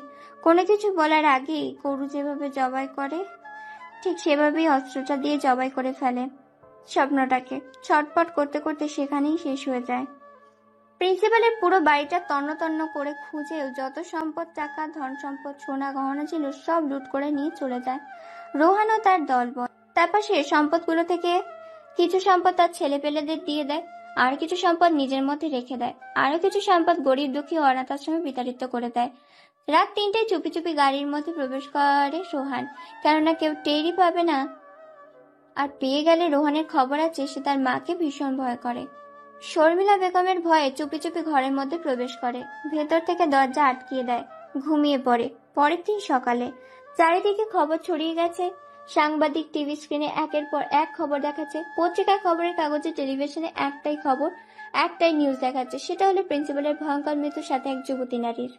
কোনো কিছু বলার আগেই গরু যেভাবে জবাই করে ঠিক সেভাবেই অস্ত্রটা দিয়ে জবাই করে ফেলে স্বপ্নটাকে। ছটপট করতে করতে সেখানেই শেষ হয়ে যায়। প্রিন্সিপালের পুরো বাড়িটা তন্ন তন্ন করে খুঁজেও যত সম্পদ, টাকা, ধন সম্পদ, সোনা গহনা ছিল সব লুট করে নিয়ে চলে যায় রোহান ও তার দলবল। তারপর সে সম্পদগুলো থেকে কিছু সম্পদ তার ছেলেপেলেদের দিয়ে দেয়, আর কিছু সম্পদ নিজের মধ্যে রেখে দেয়, আরো কিছু সম্পদ গরিব দুঃখী ও অনাথ আশ্রমে বিতাড়িত করে দেয়। রাত ৩টায় চুপি চুপি গাড়ির মধ্যে প্রবেশ করে সোহান, কেননা কেউ টেরই পাবে না। আর পেয়ে গেলে রোহানের খবর আছে, সে তার মাকে ভীষণ ভয় করে। শর্মিলা বেগমের ভয়ে চুপি চুপি ঘরের মধ্যে প্রবেশ করে, ভেতর থেকে দরজা আটকিয়ে দেয়, ঘুমিয়ে পড়ে। পরের দিন সকালে চারিদিকে খবর ছড়িয়ে গেছে। সাংবাদিক টিভি স্ক্রিনে একের পর এক খবর দেখাচ্ছে, পত্রিকার খবরের কাগজে, টেলিভিশনে একটাই খবর, একটাই নিউজ দেখাচ্ছে, সেটা হলো প্রিন্সিপালের ভয়ঙ্কর মৃত্যুর সাথে এক যুবতী নারীর।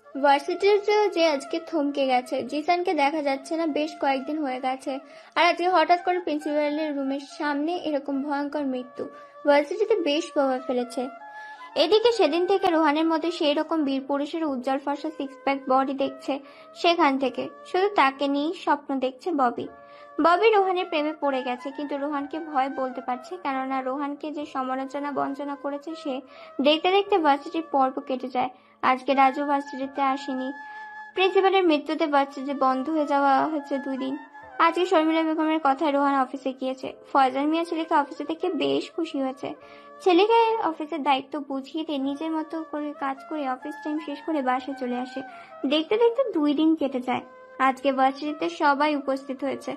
ভার্সিটিতেও যে আজকে থমকে গেছে, জিসানকে দেখা যাচ্ছে না বেশ কয়েকদিন হয়ে গেছে। আর আজকে হঠাৎ করে প্রিন্সিপালের রুমের সামনে এরকম ভয়ঙ্কর মৃত্যু ভার্সিটিতে বেশ প্রভাব ফেলেছে। এদিকে সেদিন থেকে রোহানের মধ্যে সেই রকম বীর পুরুষের উজ্জ্বল ফর্সা সিক্স প্যাক বডি দেখছে। সেখান থেকে শুধু তাকে নিয়েই স্বপ্ন দেখছে ববি। ববি রোহানের প্রেমে পড়ে গেছে, কিন্তু রোহানকে ভয় বলতে পারছে, কেননা রোহানকে যে সমালোচনা বঞ্চনা করেছে সে। দেখতে দেখতে ভার্সিটির পর্ব কেটে যায়। আজকে রাজু ভার্সিটিতে আসেনি। প্রিন্সিপালের মৃত্যুতে ভার্সিটি বন্ধ হয়ে যাওয়া হয়েছে 2 দিন। আজকে শর্মিলা বেগমের কথায় রোহান অফিসে গিয়েছে। ফয়জাল মিয়া ছেলেকে অফিসে দেখে বেশ খুশি হয়েছে। ছেলেকে অফিসের দায়িত্ব বুঝিয়ে দিয়ে নিজের মতো করে কাজ করে অফিস টাইম শেষ করে বাসায় চলে আসে। দেখতে দেখতে 2 দিন কেটে যায়। আজকে ভার্সিটিতে সবাই উপস্থিত হয়েছে।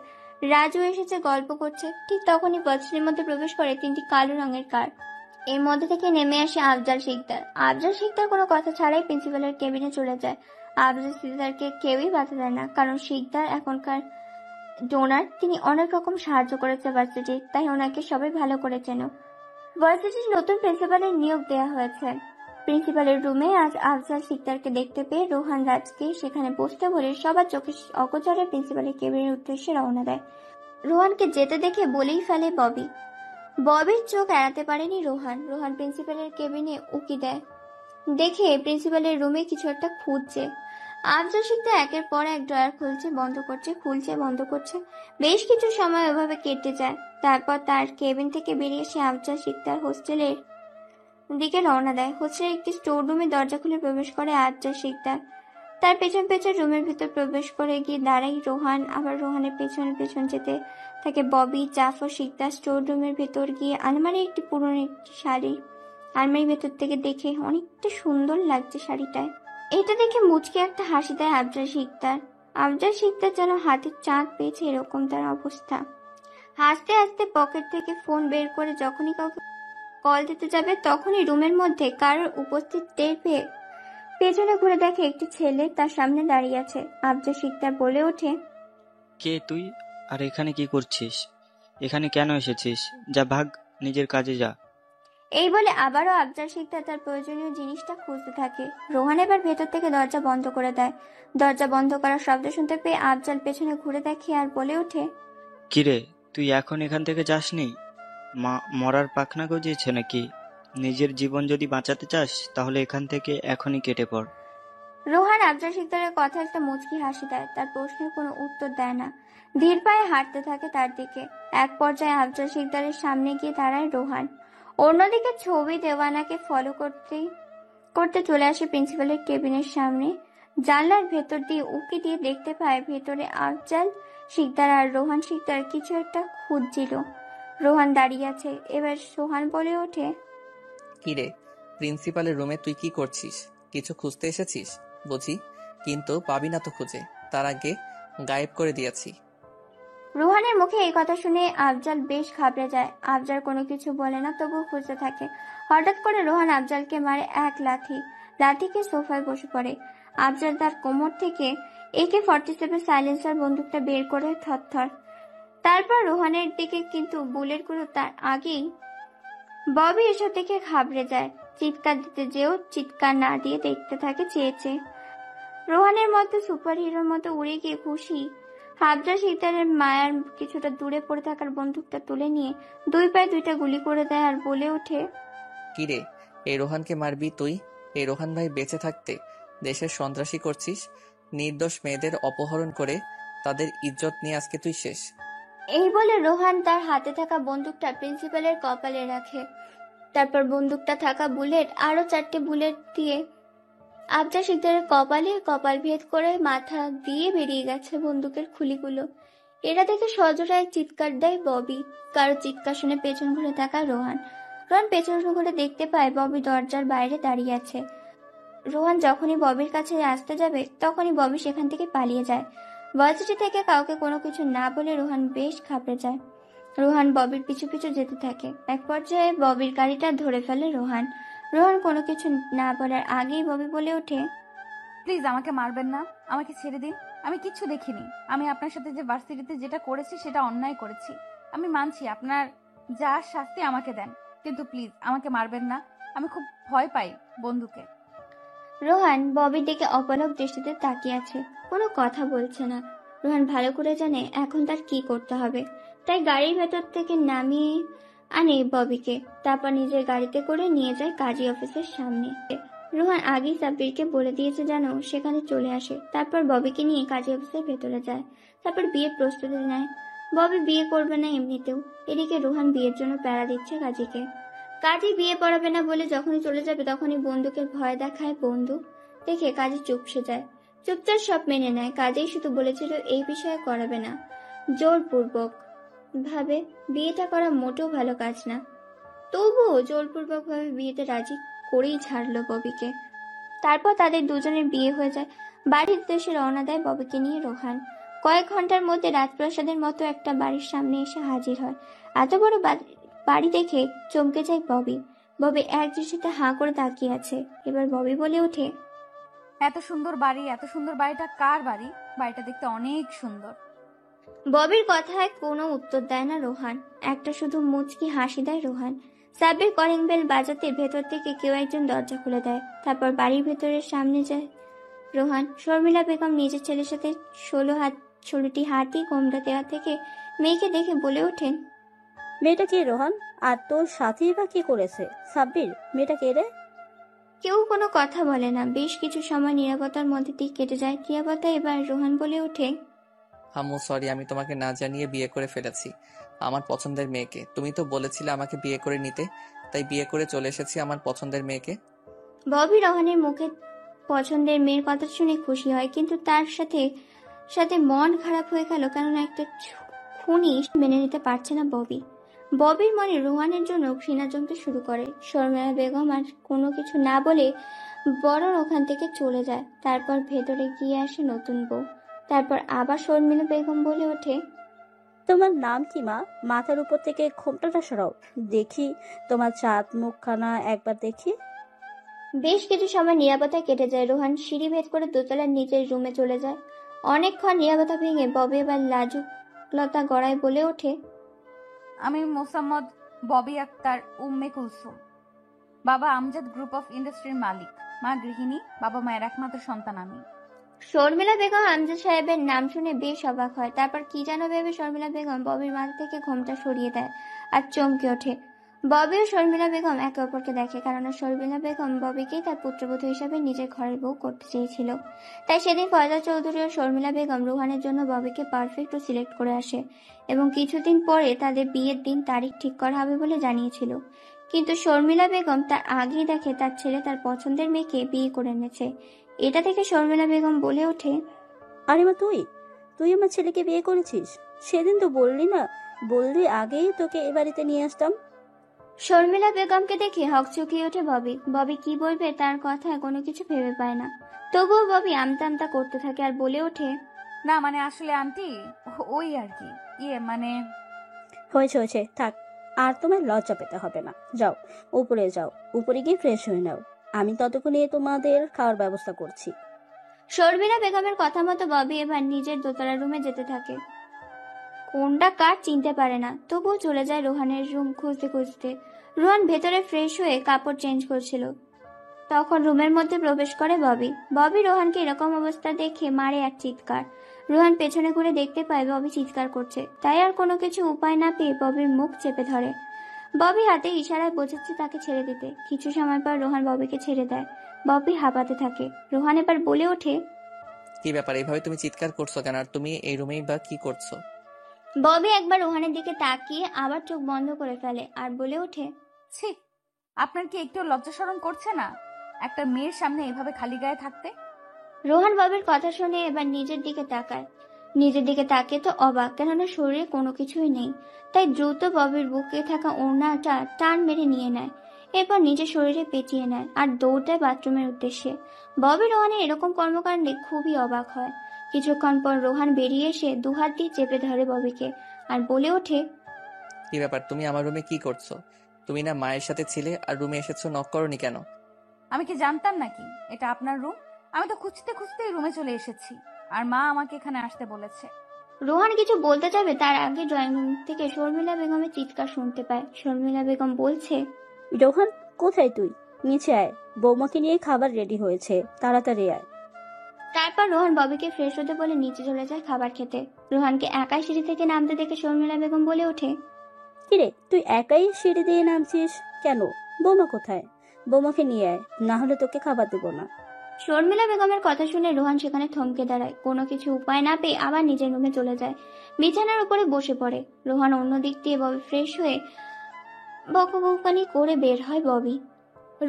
রাজু এসেছে, গল্প করছে। ঠিক তখনই ভার্সিটির মধ্যে প্রবেশ করে 3টি কালো রঙের কার। এর মধ্যে থেকে নেমে আসে আফজাল শিকদার। আফজাল শিকদার কোনো কথা ছাড়াই প্রিন্সিপালের কেবিনে চলে যায়। আফজাল শিকদারকে কেউই বাধা দেয় না, কারণ শিকদার এখনকার ডোনার। তিনি অনেক রকম সাহায্য করেছে ভার্সিটির, তাই ওনাকে সবাই ভালো করে চেনো। ভার্সিটির নতুন প্রিন্সিপালের নিয়োগ দেওয়া হয়েছে। প্রিন্সিপালের রুমে আজ আফজাল শিকদারকে দেখতে পেয়ে রোহান রাজকে সেখানে বসতে বলে সবার চোখে অগোচরে প্রিন্সিপালের কেবিনের উদ্দেশ্যে রওনা দেয়। রোহানকে যেতে দেখে বলেই ফেলে ববি। ববির চোখ এড়াতে পারেনি রোহান। রোহান প্রিন্সিপালের কেবিনে উকি দেয়, দেখে প্রিন্সিপালের রুমে কিছু একটা খুঁজছে। আফজাল শিকদার একের পর এক ড্রয়ার খুলছে, বন্ধ করছে, খুলছে, বন্ধ করছে। বেশ কিছু সময় ওভাবে কেটে যায়। তারপর তার কেবিন থেকে বেরিয়ে এসে আফজাল শিকদার হোস্টেলের দিকে রওনা দেয়। হোস্টেলের একটি স্টোর রুমে দরজা খুলে প্রবেশ করে আফজাল শিকদার। তার পেছন পেছন রুমের ভিতর প্রবেশ করে গিয়ে দাঁড়ায় রোহান। আবার রোহানের পেছন পেছন যেতে থাকে ববি, জাফর শিকদার। স্টোর রুমের ভেতর গিয়ে আলমারি একটি পুরনো একটি শাড়ি আলমারির ভেতর থেকে দেখে অনেকটা সুন্দর লাগছে শাড়িটায়। এটা দেখে মুচকে একটা হাসি দেয় আফজাল শিকদার। আফজাল শিকদার যেন হাতের চাঁদ পেয়েছে এরকম তার অবস্থা। হাসতে হাসতে পকেট থেকে ফোন বের করে যখনই কাউকে কল দিতে যাবে তখনই রুমের মধ্যে কারোর উপস্থিত টের পেয়ে পেছনে ঘুরে দেখে একটি ছেলে তার সামনে দাঁড়িয়ে আছে। আফজাল শিকদার বলে ওঠে, কে তুই? আর এখানে কি করছিস? এখানে কেন এসেছিস? যা ভাগ, নিজের কাজে যা। এই বলে আবারও আফজাল শিকদার তার প্রয়োজনীয় জিনিসটা খুঁজতে থাকে। রোহান এবার ভেতর থেকে দরজা বন্ধ করে দেয়। দরজা বন্ধ করার শব্দ শুনতে পেয়ে আফজাল পেছনে ঘুরে দেখে আর বলে ওঠে, কিরে, তুই এখন এখান থেকে যাসনি? মরার পাখনা গজিয়েছে নাকি? নিজের জীবন যদি বাঁচাতে চাস তাহলে এখান থেকে এখনই কেটে পড়। রোহান আফজাল শিকদারের কথা একটা মুচকি হাসি দেয়, তার প্রশ্নের কোনো উত্তর দেয় না। ধীর পায়ে হাঁটতে থাকে তার দিকে। এক পর্যায়ে আফজাল শিকদারের সামনে গিয়ে দাঁড়ায় রোহান। অন্যদিকে ছবি দেওয়ানাকে ফলো করতে চলে আসে প্রিন্সিপালের কেবিনের সামনে। জানলার ভেতর দিয়ে উকি দিয়ে দেখতে পায় ভেতরে আফজাল শিকদার আর রোহান শিকদার কিছু একটা খুঁজছিল। রোহান দাঁড়িয়ে আছে। এবার সোহান বলে ওঠে, কিরে, প্রিন্সিপালের রুমে তুই কি করছিস? কিছু খুঁজতে এসেছিস বুঝি? কিন্তু পাবি না তো খুঁজে, তার আগে গায়েব করে দিয়েছি। রোহানের মুখে এই কথা শুনে আফজাল বেশ ঘাবড়ে যায়। আফজাল কোনো কিছু বলে না, তবুও খুঁজতে থাকে। হঠাৎ করে রোহান আফজালকে মারে এক লাথি। লাথিকে সোফায় বসে পড়ে। আফজাল তার কোমর থেকে AK-47 সাইলেন্সার বন্দুকটা বের করে থরথর। তারপর রোহানের দিকে, কিন্তু বুলেটগুলো তার আগেই ববি এসব দেখে ঘাবড়ে যায়। চিৎকার দিতে যেও চিৎকার না দিয়ে দেখতে থাকে চেয়েছে। রোহানের মতো সুপার হিরোর মতো উড়ে গিয়ে খুশি আফজাল শিকদারের মায়ার কিছুটা দূরে পড়ে থাকার বন্দুকটা তুলে নিয়ে দুই পায়ে দুইটা গুলি করে দেয় আর বলে ওঠে, কিরে, এই রোহানকে মারবি তুই? এই রোহান ভাই বেঁচে থাকতে দেশের সন্ত্রাসী করছিস। নির্দোষ মেয়েদের অপহরণ করে তাদের ইজ্জত নিয়ে আজকে তুই শেষ। এই বলে রোহান তার হাতে থাকা বন্দুকটা প্রিন্সিপালের কপালে রাখে। তারপর বন্দুকটা থাকা বুলেট আরো 4টে বুলেট দিয়ে আফজাল শিকদারের কপাল ভেদ করে মাথা দিয়ে বেরিয়ে গেছে বন্দুকের খুলিগুলো। এরা দেখে সজোরে চিৎকার দেয় ববি। কারো চিৎকার শুনে পেছন ঘুরে তাকায় রোহান। রোহান পেছন ঘুরে দেখতে পায় ববি দরজার বাইরে দাঁড়িয়ে আছে। রোহান যখনই ববির কাছে আসতে যাবে তখনই ববি সেখান থেকে পালিয়ে যায়। ভার্সিটি থেকে কাউকে কোনো কিছু না বলে রোহান বেশ ঘাবড়ে যায়। রোহান ববির পিছু পিছু যেতে থাকে। এক পর্যায়ে ববির গাড়িটা ধরে ফেলে রোহান। রোহান কোনো কিছু না বলার আগেই ববি বলে ওঠে, প্লিজ আমাকে মারবেন না, আমাকে ছেড়ে দিন। আমি কিচ্ছু দেখিনি। আমি আপনার সাথে যে ভার্সিটিতে যেটা করেছি সেটা অন্যায় করেছি। আমি মানছি, আপনার যা শাস্তি আমাকে দেন, কিন্তু প্লিজ আমাকে মারবেন না। আমি খুব ভয় পাই বন্দুকে। রোহান ববির দিকে অপলক দৃষ্টিতে তাকিয়ে আছে, কোনো কথা বলছে না। রোহান ভালো করে জানে এখন তার কি করতে হবে, তাই গাড়ির ভেতর থেকে নামিয়ে আনে ববিকে। তারপর নিজের গাড়িতে করে নিয়ে যায় কাজী অফিসের সামনে। রোহান আগেই সাব্বিরকে বলে দিয়েছে যেন সেখানে চলে আসে। তারপর ববিকে নিয়ে কাজী অফিসের ভেতরে যায়। তারপর বিয়ের প্রস্তুতি নেয়। ববি বিয়ে করবে না এমনিতেও। এদিকে রোহান বিয়ের জন্য প্যারা দিচ্ছে কাজীকে। কাজী বিয়ে পড়াবে না বলে যখনই চলে যাবে তখনই বন্দুকের ভয় দেখায়। বন্দুক দেখে কাজী চুপসে যায়। চুপচাপ সব মেনে নেয়। কাজেই শুধু বলেছিল এই বিষয়ে করাবে না, জোরপূর্বক ভাবে বিয়েটা করা মোটেও ভালো কাজ না। তবুও জোরপূর্বক ভাবে বিয়েতে রাজি করেই ছাড়লো ববিকে। তারপর তাদের দুজনের বিয়ে হয়ে যায়। বাড়ির উদ্দেশ্যে রওনা দেয় ববিকে নিয়ে রোহান। কয়েক ঘন্টার মধ্যে রাজপ্রাসাদের মতো একটা বাড়ির সামনে এসে হাজির হয়। এত বড় বাড়ি দেখে চমকে যায় ববি। ববি এক দৃষ্টিতে হাঁ করে তাকিয়ে আছে। এবার ববি বলে ওঠে, এত সুন্দর বাড়ি, এত সুন্দর বাড়িটা কার বাড়ি? বাড়িটা দেখতে অনেক সুন্দর। ববির কথায় কোনো উত্তর দেয় না রোহান। একটা শুধু মুচকি হাসি দেয় রোহান। সাব্বির কলিং বেল বাজাতে ভেতর থেকে কেউ একজন দরজা খুলে দেয়। তারপর বাড়ির ভেতরের সামনে যায় রোহান। শর্মিলা বেগম নিজের ছেলের সাথে 16টি হাতি কোমড়া দেওয়া থেকে মেয়েকে দেখে বলে ওঠেন, মেয়েটা কে রোহান? আর তোর সাথেই বা কি করেছে? সাব্বির, মেয়েটা কে রে? কেউ কোনো কথা বলে না। বেশ কিছু সময় নীরবতার মধ্যে দিয়ে কেটে যায়। নীরবতা এবার রোহান বলে ওঠে, আম্মু সরি, আমি তোমাকে না জানিয়ে বিয়ে করে ফেলেছি আমার পছন্দের মেয়েকে। তুমি তো বলেছিলে আমাকে বিয়ে করে নিতে, তাই বিয়ে করে চলে এসেছি আমার পছন্দের মেয়েকে। ববি রোহানের মুখে পছন্দের মেয়ের কথা শুনে খুশি হয়, কিন্তু তার সাথে সাথে মন খারাপ হয়ে গেল, কেননা একটা খুনি মেনে নিতে পারছে না ববি। ববির মনে রোহানের জন্য ঘৃণা জমতে শুরু করে। শর্মিলা বেগম আর কোনো কিছু না বলে বরং ওখান থেকে চলে যায়। তারপর ভেতরে গিয়ে আসে নতুন বউ। তারপর আবার শর্মিলা বেগম বলে ওঠে, তোমার নাম কি মা? মাথার উপর থেকে ঘোমটাটা সরাও, দেখি তোমার চাঁদ মুখখানা একবার দেখি। বেশ কিছু সময় নীরবতায় কেটে যায়। রোহান সিঁড়ি ভেদ করে দোতলার নিচের রুমে চলে যায়। অনেকক্ষণ নীরবতা ভেঙে ববি এবার লাজুকলতা গড়ায় বলে ওঠে, আমি মোসাম্মদ ববি আক্তার উম্মে কুলসুম। বাবা আমজাদ গ্রুপ অফ ইন্ডাস্ট্রির মালিক, মা গৃহিণী, বাবা মায়ের একমাত্র সন্তান আমি। শর্মিলা বেগম আমজাদ সাহেবের নাম শুনে বেশ অবাক হয়। তারপর কি যেন ভেবে শর্মিলা বেগম ববির মাথা থেকে ঘোমটা সরিয়ে দেয় আর চমকে ওঠে। ববি ও শর্মিলা বেগম একে অপরকে দেখে, কারণ শর্মিলা বেগম ববিকেই তার পুত্রবধূ হিসাবে নিজের ঘরের বউ করতে চেয়েছিল। তাই সেদিন ফয়জা চৌধুরী ও শর্মিলা বেগম রোহানের জন্য ববিকে পারফেক্ট সিলেক্ট করে আসে এবং কিছুদিন পরে তাদের বিয়ের দিন তারিখ ঠিক করা হবে বলে জানিয়েছিল। কিন্তু শর্মিলা বেগম তার আগেই দেখে তার ছেলে তার পছন্দের মেয়েকে বিয়ে করে এনেছে। এটা থেকে শর্মিলা বেগম বলে ওঠে, আরে মা, তুই তুই আমার ছেলেকে বিয়ে করেছিস? সেদিন তো বললি না, বললি আগেই তোকে এ বাড়িতে নিয়ে আসতাম। শর্মিলা বেগমকে দেখে হকচকিয়ে ওঠে ববি। ববি কি বলবে তার কথায় কোনো কিছু ভেবে পায় না। তবুও ববি আমতা আমতা করতে থাকে আর বলে ওঠে, না মানে আসলে আন্টি, ওই আর কি, মানে। হয়েছে হয়েছে, থাক, আর তোমার লজ্জা পেতে হবে না। যাও উপরে যাও, উপরে গিয়ে ফ্রেশ হয়ে নাও, আমি ততক্ষণে তোমাদের খাওয়ার ব্যবস্থা করছি। শর্মিলা বেগমের কথা মতো ববি এবার নিজের দোতলা রুমে যেতে থাকে। কোনটা কার চিনতে পারে না, তবুও চলে যায় রোহানের রুম খুঁজতে খুঁজতে। রোহান ভেতরে ফ্রেশ হয়ে কাপড় চেঞ্জ করছিল, তখন রুমের মধ্যে প্রবেশ করে ববি। ববি রোহানকে এরকম অবস্থা দেখে মারে এক চিৎকার। রোহান পেছনে ঘুরে দেখতে পায় ববি চিৎকার করছে, তাই আর কোনো কিছু উপায় না পেয়ে ববির মুখ চেপে ধরে। ববি হাতে ইশারায় বোঝাচ্ছে তাকে ছেড়ে দিতে। কিছু সময় পর রোহান ববিকে ছেড়ে দেয়। ববি হাঁপাতে থাকে। রোহান এবার বলে ওঠে, কি ব্যাপার, এইভাবে তুমি চিৎকার করছো কেন? আর তুমি এই রুমেই বা কি করছো? ববি একবার রোহানের দিকে তাকিয়ে আবার চোখ বন্ধ করে ফেলে আর বলে ওঠে, ছি, আপনার কি একটু লজ্জা শরম করছে না একটা মেয়ের সামনে এভাবে খালি গায়ে থাকতে? রোহান ববির কথা শুনে এবার নিজের দিকে তাকায়। নিজের দিকে তাকিয়ে তো অবাক, কেননা শরীরে কোনো কিছুই নেই। তাই দ্রুত ববির বুকে থাকা ওড়নাটা টান মেরে নিয়ে নেয়। এরপর নিজের শরীরে পেঁচিয়ে নেয় আর দৌড় দেয় বাথরুমের উদ্দেশ্যে। ববি রোহানের এরকম কর্মকাণ্ডে খুবই অবাক হয়। কিছুক্ষণ পর রোহান বেরিয়ে এসে দুহাত দিয়ে চেপে ধরে ববিকে আর বলে ওঠে, কি ব্যাপার, তুমি আমার রুমে কি করছো? তুমি না মায়ের সাথে ছিলে, আর রুমে এসেছো, নক করোনি কেন? আমি কি জানতাম নাকি এটা আপনার রুম? আমি তো খুঁজতে খুঁজতেই রুমে চলে এসেছি, আর মা আমাকে এখানে আসতে বলেছে। রোহান কিছু বলতে যাবে তার আগে ড্রয়িং রুম থেকে শর্মিলা বেগমের চিৎকার শুনতে পায়। শর্মিলা বেগম বলছে, রোহান, কোথায় তুই? নিচে আয়, বৌমাকে নিয়ে খাবার রেডি হয়েছে, তাড়াতাড়ি আয়। তারপর রোহান ববিকে ফ্রেশ হতে বলে নিচে চলে যায় খাবার খেতে। রোহানকে একাই সিঁড়ি থেকে নামতে দেখে শর্মিলা বেগম বলে ওঠে, কিরে, তুই একাই সিঁড়ি দিয়ে নামছিস কেন? বৌমা কোথায়? বৌমাকে নিয়ে আয়, না হলে তোকে খাবার দেবো না। শর্মিলা বেগমের কথা শুনে রোহান সেখানে থমকে দাঁড়ায়। কোনো কিছু উপায় না পেয়ে আবার নিজের রুমে চলে যায়। বিছানার উপরে বসে পড়ে। রোহান অন্য দিক দিয়ে ববি ফ্রেশ হয়ে বকবকানি করে বের হয় ববি।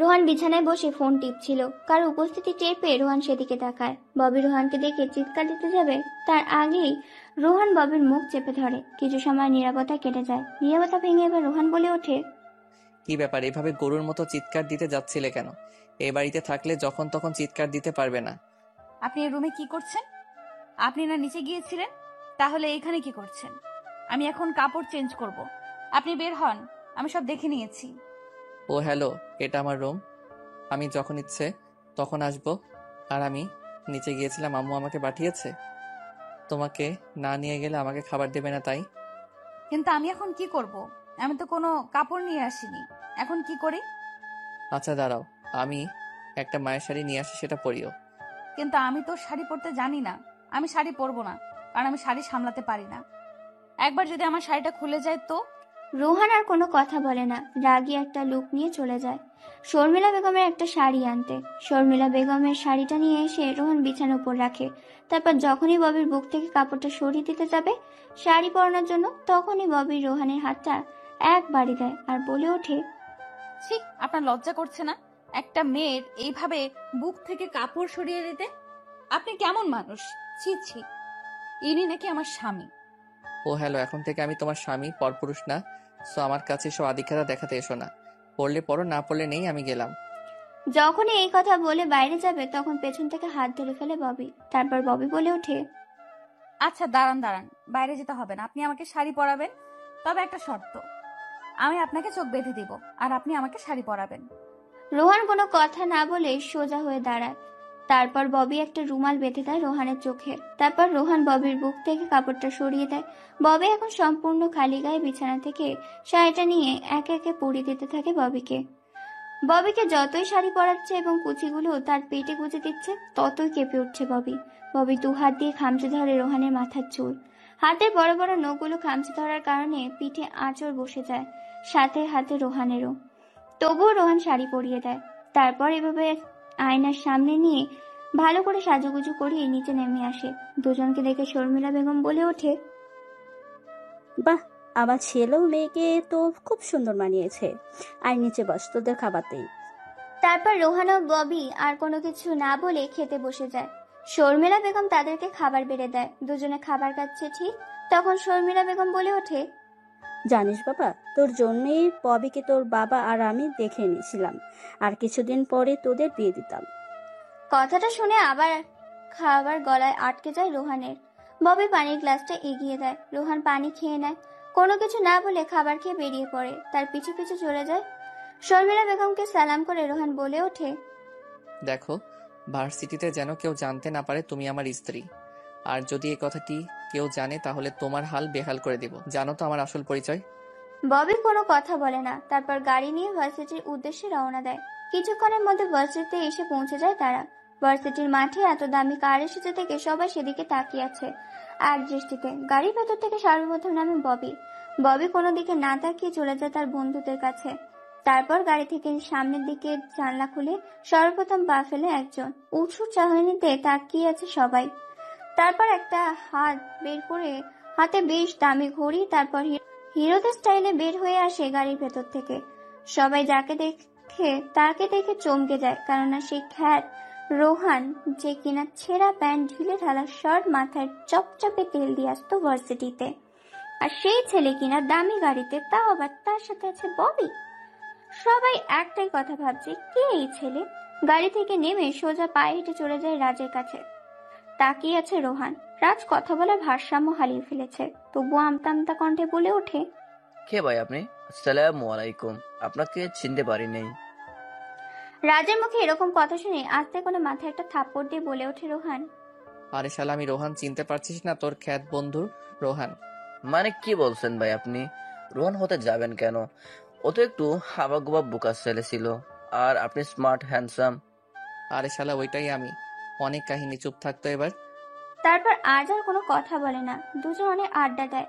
রোহান বিছানায় বসে ফোন টিপছিল। কারো উপস্থিতি টের পেয়ে রোহান সেদিকে তাকায়। ববি রোহানকে দেখে চিৎকার দিতে যাবে, তার আগেই রোহান ববির মুখ চেপে ধরে। কিছু সময় নীরবতা কেটে যায়। নীরবতা ভেঙে এবার রোহান বলে ওঠে, কি ব্যাপার, এভাবে গরুর মতো চিৎকার দিতে যাচ্ছিলে কেন? এ বাড়িতে থাকলে যখন তখন চিৎকার দিতে পারবে না। আপনি এই রুমে কি করছেন? আপনি না নিচে গিয়েছিলেন, তাহলে এখানে কি করছেন? আমি এখন কাপড় চেঞ্জ করব, আপনি বের হন, আমি সব দেখে নিয়েছি। ও হ্যালো, এটা আমার রুম, আমি যখন ইচ্ছে তখন আসবো। আর আমি নিচে গিয়েছিলাম, আম্মু আমাকে পাঠিয়েছে। তোমাকে না নিয়ে গেলে আমাকে খাবার দেবে না, তাই। কিন্তু আমি এখন কি করব? আমি তো কোনো কাপড় নিয়ে আসিনি, এখন কি করি? আচ্ছা দাঁড়াও, আমি একটা মায়ের শাড়ি নিয়ে আসি, সেটা পরিও। কিন্তু আমি তো শাড়ি পরতে জানি না, আমি শাড়ি পরবো না, কারণ আমি শাড়ি সামলাতে পারি না। একবার যদি আমার শাড়িটা খুলে যায় তো? রোহান আর কোনো কথা বলে না, রাগী একটা লুক নিয়ে চলে যায় শর্মিলা বেগমের একটা শাড়ি আনতে। শর্মিলা বেগমের শাড়িটা নিয়ে এসে রোহান বিছানার উপর রাখে। তারপর যখনই ববির বুক থেকে কাপড়টা সরিয়ে দিতে যাবে শাড়ি পরানোর জন্য, তখনই ববি রোহানের হাতটা এক বাড়ি দেয় আর বলে ওঠে, ছি, আপনার লজ্জা করছে না একটা মেয়ের এইভাবে বুক থেকে কাপড় সরিয়ে দিতে? আপনি কেমন মানুষ? ছি ছি, ইনি নাকি আমার স্বামী। ও হ্যালো, এখন থেকে আমি তোমার স্বামী, পরপুরুষ না। সো আমার কাছে এসব আদিক্ষেতা দেখাতে এসো না। পড়লে পড়ো, না পড়লে নেই, আমি গেলাম। যখনই এই কথা বলে বাইরে যাবে তখন পেছন থেকে হাত ধরে ফেলে ববি। তারপর ববি বলে ওঠে, আচ্ছা দাঁড়ান দাঁড়ান, বাইরে যেতে হবে না, আপনি আমাকে শাড়ি পরাবেন, তবে একটা শর্ত, আমি আপনাকে চোখ বেঁধে দিব আর আপনি আমাকে শাড়ি পরাবেন। রোহান কোনো কথা না বলে সোজা হয়ে দাঁড়ায়। তারপর ববি একটা রুমাল বেঁধে দেয় রোহানের চোখে। তারপর রোহান ববির বুক থেকে কাপড়টা সরিয়ে দেয়। ববি এখন সম্পূর্ণ খালি গায়ে বিছানা থেকে শাড়িটা নিয়ে একে একে পরিয়ে দিতে থাকে ববিকে। ববিকে যতই শাড়ি পরাচ্ছে এবং কুচিগুলো তার পেটে গুঁজে দিচ্ছে ততই কেঁপে উঠছে ববি। ববি দু হাত দিয়ে খামচে ধরে রোহানের মাথার চুল। হাতের বড় বড় নখগুলো খামচে ধরার কারণে পিঠে আঁচড় বসে যায়, সাথে হাতে রোহানেরও। তবুও রোহান শাড়ি পরিয়ে দেয়। তারপর এভাবে আয়নার সামনে নিয়ে ভালো করে সাজুগুজু করিয়ে নিচে নেমে আসে। দুজনকে দেখে শর্মিলা বেগম বলে ওঠে, বাহ, আমার ছেলেও মেয়েকে তো খুব সুন্দর মানিয়েছে। আর নিচে বস, তোদের খাবারতেই। তারপর রোহান ও ববি আর কোনো কিছু না বলে খেতে বসে যায়। শর্মিলা বেগম তাদেরকে খাবার বেড়ে দেয়। দুজনে খাবার খাচ্ছে ঠিক তখন শর্মিলা বেগম বলে ওঠে, জানিস বাবা, তোর জন্যই ববিকে তোর বাবা আর আমি দেখে নিয়েছিলাম, আর কিছুদিন পরে তোদের বিয়ে দিতাম। কথাটা শুনে আবার খাবার গলায় আটকে যায় রোহানের। ববি পানির গ্লাসটা এগিয়ে দেয়। রোহান পানি খেয়ে নেয়। কোনো কিছু না বলে খাবার খেয়ে বেরিয়ে পড়ে। তার পিছু পিছু চলে যায়। শর্মিলা বেগমকে সালাম করে রোহান বলে ওঠে, দেখো, ভার্সিটিতে যেন কেউ জানতে না পারে তুমি আমার স্ত্রী। আর যদি এই কথাটি কেউ জানে তাহলে তোমার হাল বেহাল করে দেব। জানো তো আমার আসল পরিচয়। ববি কোনো কথা বলে না। তারপর গাড়ি নিয়ে ভার্সিটির উদ্দেশ্যে রওনা দেয়। কিছুক্ষণের মধ্যে ভার্সিটিতে এসে পৌঁছে যায় তারা। ভার্সিটির মাঠে এত দামি কার এসেছে থেকে সবাই সেদিকে তাকিয়ে আছে এক দৃষ্টিতে। গাড়ির ভেতর থেকে সর্বপ্রথম নামে ববি। ববি কোনো দিকে না তাকিয়ে চলে যায় তার বন্ধুদের কাছে। তারপর গাড়ি থেকে সামনের দিকে জানলা খুলে সর্বপ্রথম পা ফেলে একজন। উৎসুক চাহনিতে তাকিয়ে আছে সবাই। তারপর একটা হাত বের করে হাতে বেশ দামি ঘড়ি, তারপর হিরোদের স্টাইলে বের হয়ে আসে গাড়ির ভেতর থেকে। সবাই তাকে দেখে চমকে যায়, কেননা সেই খ্যাত রোহান, যে কিনা ছেঁড়া প্যান্ট, ঢিলে ঢালা শার্ট, মাথায় চপচপে তেল দিয়ে আসতো ভার্সিটিতে। আর সেই ছেলে কিনা দামি গাড়িতে, তাও আবার তার সাথে আছে ববি। সবাই একটাই কথা ভাবছে, কে এই ছেলে। গাড়ি থেকে নেমে সোজা পায়ে হেঁটে চলে যায় রাজের কাছে। তাকিয়ে আছে রোহান। রাজ কথা বলার ভারসাম্য হারিয়ে ফেলেছে, তবুও আমতা আমতা কণ্ঠে বলে ওঠে, কে ভাই আপনি? আসসালামু আলাইকুম, আপনাকে চিনতে পারি নাই। রাজের মুখে এরকম কথা শুনে আস্তে করে মাথায় একটা থাপ্পড় দিয়ে বলে ওঠে রোহান, আরে শালা, আমি রোহান, চিনতে পারছিস না? তোর খ্যাত বন্ধু রোহান। মানে কি বলছেন ভাই আপনি? রোহান হতে যাবেন কেন? ও তো একটু হাবাগোবা বোকা ছেলে ছিল, আর আপনি স্মার্ট হ্যান্ডসাম। আরে শালা, ওইটাই আমি। অনেক কাহিনী, চুপ থাকতো এবার। তারপর আজ আর কোনো কথা বলে না। দুজন অনেক আড্ডা দেয়।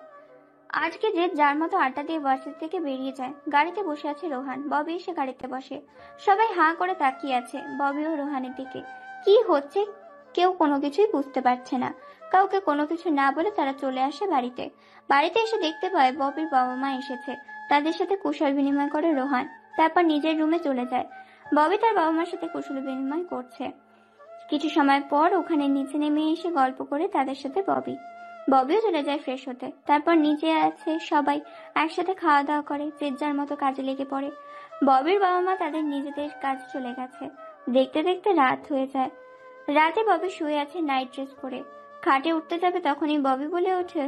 আজকে যে যার মতো আড্ডা দিয়ে ভার্সিটি থেকে বেরিয়ে যায়। গাড়িতে বসে আছে রোহান। ববি এসে গাড়িতে বসে। সবাই হাঁ করে তাকিয়ে আছে ববি ও রোহানের দিকে। কি হচ্ছে কেউ কোনো কিছুই বুঝতে পারছে না। কাউকে কোনো কিছু না বলে তারা চলে আসে বাড়িতে। বাড়িতে এসে দেখতে পায় ববির বাবা মা এসেছে। তাদের সাথে কুশল বিনিময় করে রোহান। তারপর নিজের রুমে চলে যায়। ববি তার বাবা মার সাথে কুশল বিনিময় করছে। কিছু সময় পর ওখানে নিচে নেমে এসে গল্প করে তাদের সাথে ববিও চলে যায় ফ্রেশ হতে। তারপর নিচে আছে সবাই একসাথে খাওয়া দাওয়া করে, যে যার মতো কাজে লেগে পড়ে। ববির বাবা মা তাদের নিজেদের কাজে চলে গেছে। দেখতে দেখতে রাত হয়ে যায়। রাতে ববি শুয়ে আছে নাইট ড্রেস পরে। খাটে উঠতে যাবে তখনই ববি বলে ওঠে,